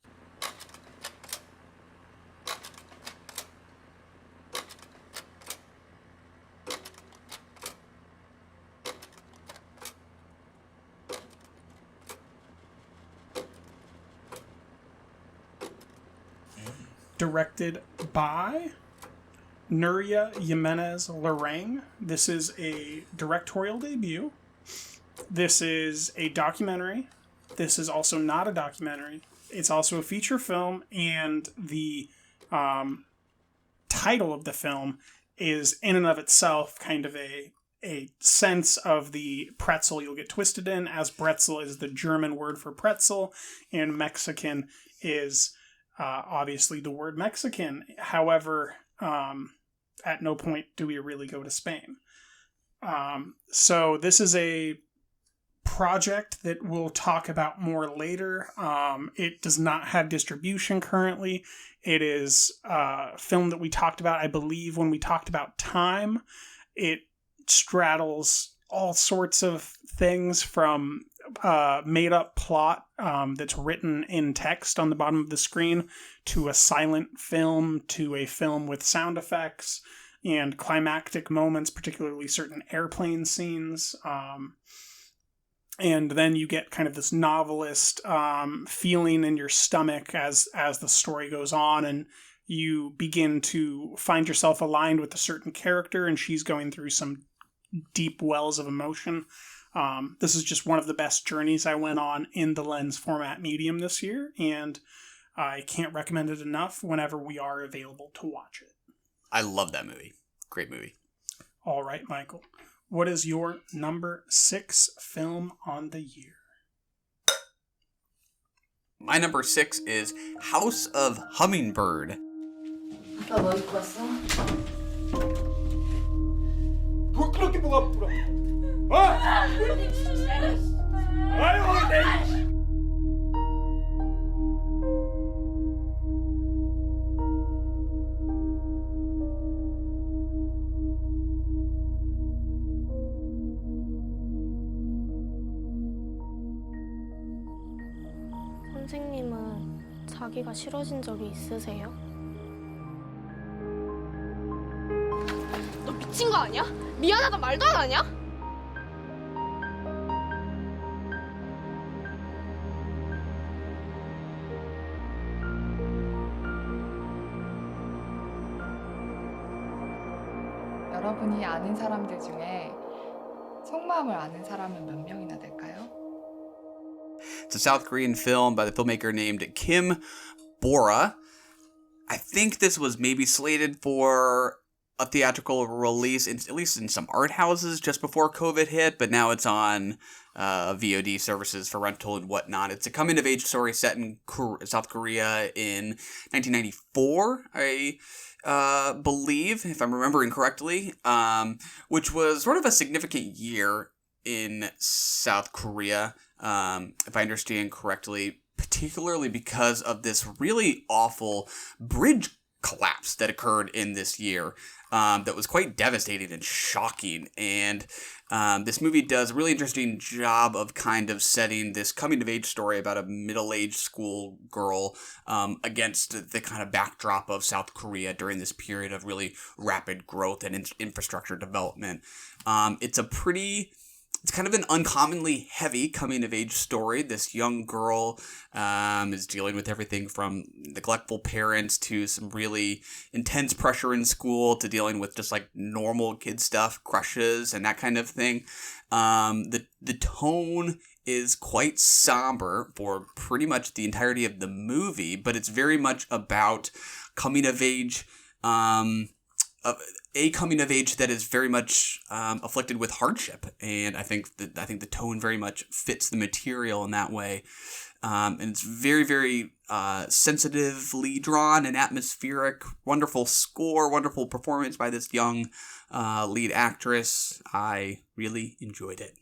Directed by Nuria Jimenez Larang. This is a directorial debut. This is a documentary. This is also not a documentary. It's also a feature film, and the title of the film is in and of itself kind of a sense of the pretzel you'll get twisted in, as Brezel is the German word for pretzel, and Mexican is obviously the word Mexican. However, at no point do we really go to Spain. So this is a project that we'll talk about more later. It does not have distribution currently. It is a film that we talked about, I believe, when we talked about Time. It straddles all sorts of things, from made-up plot that's written in text on the bottom of the screen, to a silent film, to a film with sound effects and climactic moments, particularly certain airplane scenes. And then you get kind of this novelist feeling in your stomach as the story goes on, and you begin to find yourself aligned with a certain character, and she's going through some deep wells of emotion. This is just one of the best journeys I went on in the lens format medium this year, and I can't recommend it enough whenever we are available to watch it. I love that movie. Great movie. All right, Michael. What is your number 6 film on the year? My number 6 is House of Hummingbird. 선생님은 자기가 싫어진 적이 있으세요? 너 미친 거 아니야? 미안하다 말도 안 하냐? 여러분이 아는 사람들 중에 속마음을 아는 사람은 몇 명이나 될까요? It's a South Korean film by the filmmaker named Kim Bora. I think this was maybe slated for a theatrical release, at least in some art houses just before COVID hit, but now it's on VOD services for rental and whatnot. It's a coming-of-age story set in South Korea in 1994, I believe, if I'm remembering correctly, which was sort of a significant year in South Korea, if I understand correctly, particularly because of this really awful bridge collapse that occurred in this year that was quite devastating and shocking. And this movie does a really interesting job of kind of setting this coming-of-age story about a middle-aged school girl against the kind of backdrop of South Korea during this period of really rapid growth and infrastructure development. It's kind of an uncommonly heavy coming-of-age story. This young girl is dealing with everything from neglectful parents to some really intense pressure in school to dealing with just like normal kid stuff, crushes, and that kind of thing. The tone is quite somber for pretty much the entirety of the movie, but it's very much about coming-of-age a coming of age that is very much afflicted with hardship, and I think the tone very much fits the material in that way, and it's very, very sensitively drawn and atmospheric. Wonderful score, wonderful performance by this young lead actress. I really enjoyed it.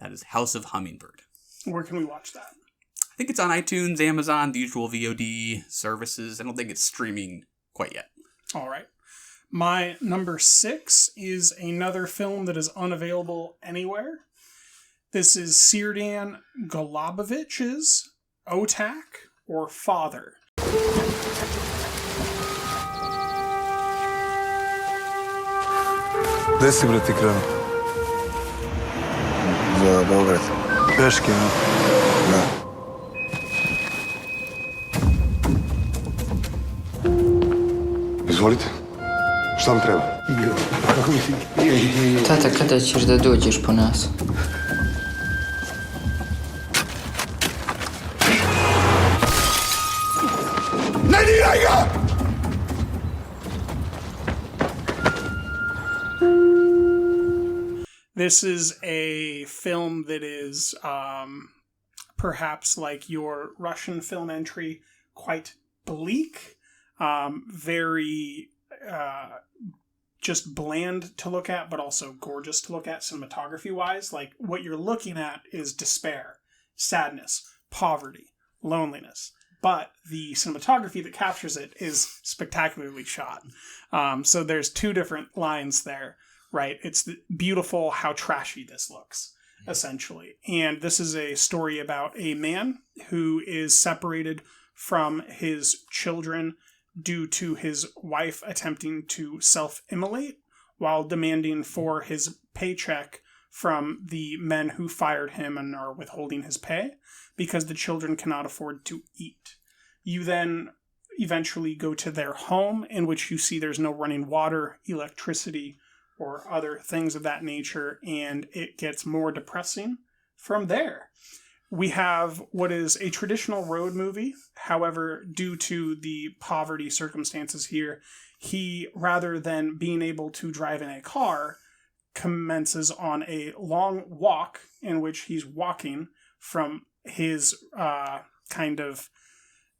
That is House of Hummingbird. Where can we watch that? I think it's on iTunes, Amazon, the usual VOD services. I don't think it's streaming quite yet. All right. My number 6 is another film that is unavailable anywhere. This is Sirdan Golubovich's Otak, or Father. Gde si, brate, krenuo? Za Beograd. Peške, no? Da. Izvolite. Šta vam treba? Tata, kada ćeš da dođeš po nas? Ne diraj ga! This is a film that is perhaps like your Russian film entry, quite bleak, very just bland to look at, but also gorgeous to look at cinematography-wise. Like, what you're looking at is despair, sadness, poverty, loneliness. But the cinematography that captures it is spectacularly shot. So there's two different lines there, right? It's beautiful how trashy this looks, essentially. And this is a story about a man who is separated from his children due to his wife attempting to self-immolate while demanding for his paycheck from the men who fired him and are withholding his pay because the children cannot afford to eat. You then eventually go to their home, in which you see there's no running water, electricity, or other things of that nature, and it gets more depressing from there. We have what is a traditional road movie. However, due to the poverty circumstances here, he, rather than being able to drive in a car, commences on a long walk in which he's walking from his kind of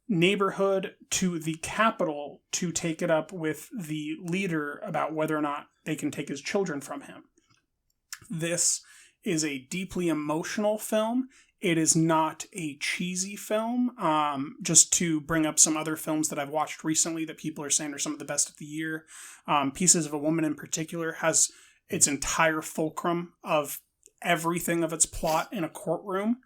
neighborhood to the capital to take it up with the leader about whether or not they can take his children from him. This is a deeply emotional film. It is not a cheesy film. Just to bring up some other films that I've watched recently that people are saying are some of the best of the year. Pieces of a Woman in particular has its entire fulcrum of everything of its plot in a courtroom,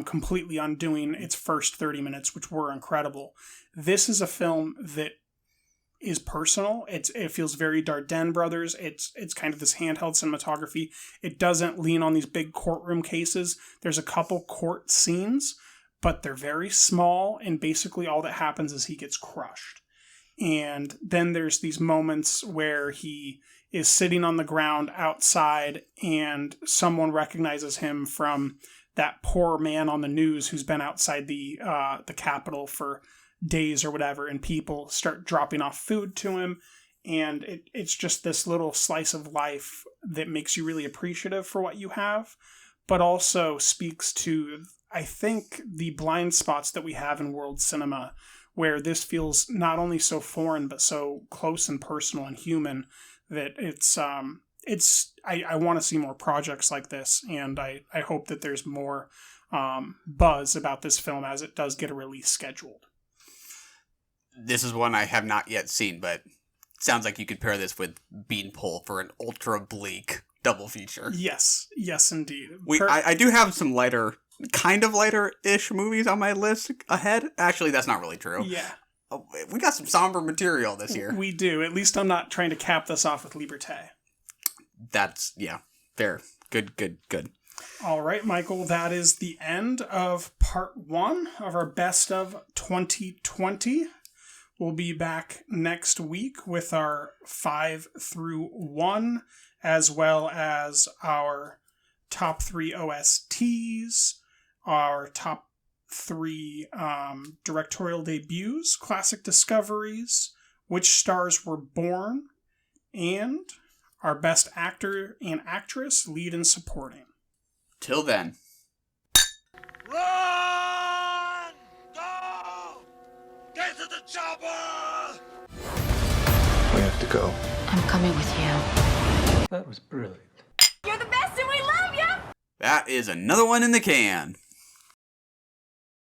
completely undoing its first 30 minutes, which were incredible. This is a film that is personal. It feels very Dardenne Brothers. It's kind of this handheld cinematography. It doesn't lean on these big courtroom cases. There's a couple court scenes, but they're very small, and basically all that happens is he gets crushed. And then there's these moments where he is sitting on the ground outside, and someone recognizes him from that poor man on the news who's been outside the Capitol for days or whatever, and people start dropping off food to him, and it's just this little slice of life that makes you really appreciative for what you have, but also speaks to, I think, the blind spots that we have in world cinema, where this feels not only so foreign but so close and personal and human that I want to see more projects like this, and I hope that there's more buzz about this film as it does get a release scheduled. This is one I have not yet seen, but sounds like you could pair this with Beanpole for an ultra bleak double feature. Yes, indeed. I do have some lighter-ish movies on my list ahead. Actually, that's not really true. Yeah. We got some somber material this year. We do. At least I'm not trying to cap this off with Liberté. That's, yeah, fair. Good. All right, Michael, that is the end of part 1 of our Best of 2020. We'll be back next week with our 5 through 1, as well as our top 3 OSTs, our top 3 directorial debuts, classic discoveries, which stars were born, and our best actor and actress, lead and supporting. Till then. Run! Go! Get to the chopper! We have to go. I'm coming with you. That was brilliant. You're the best and we love you! That is another one in the can.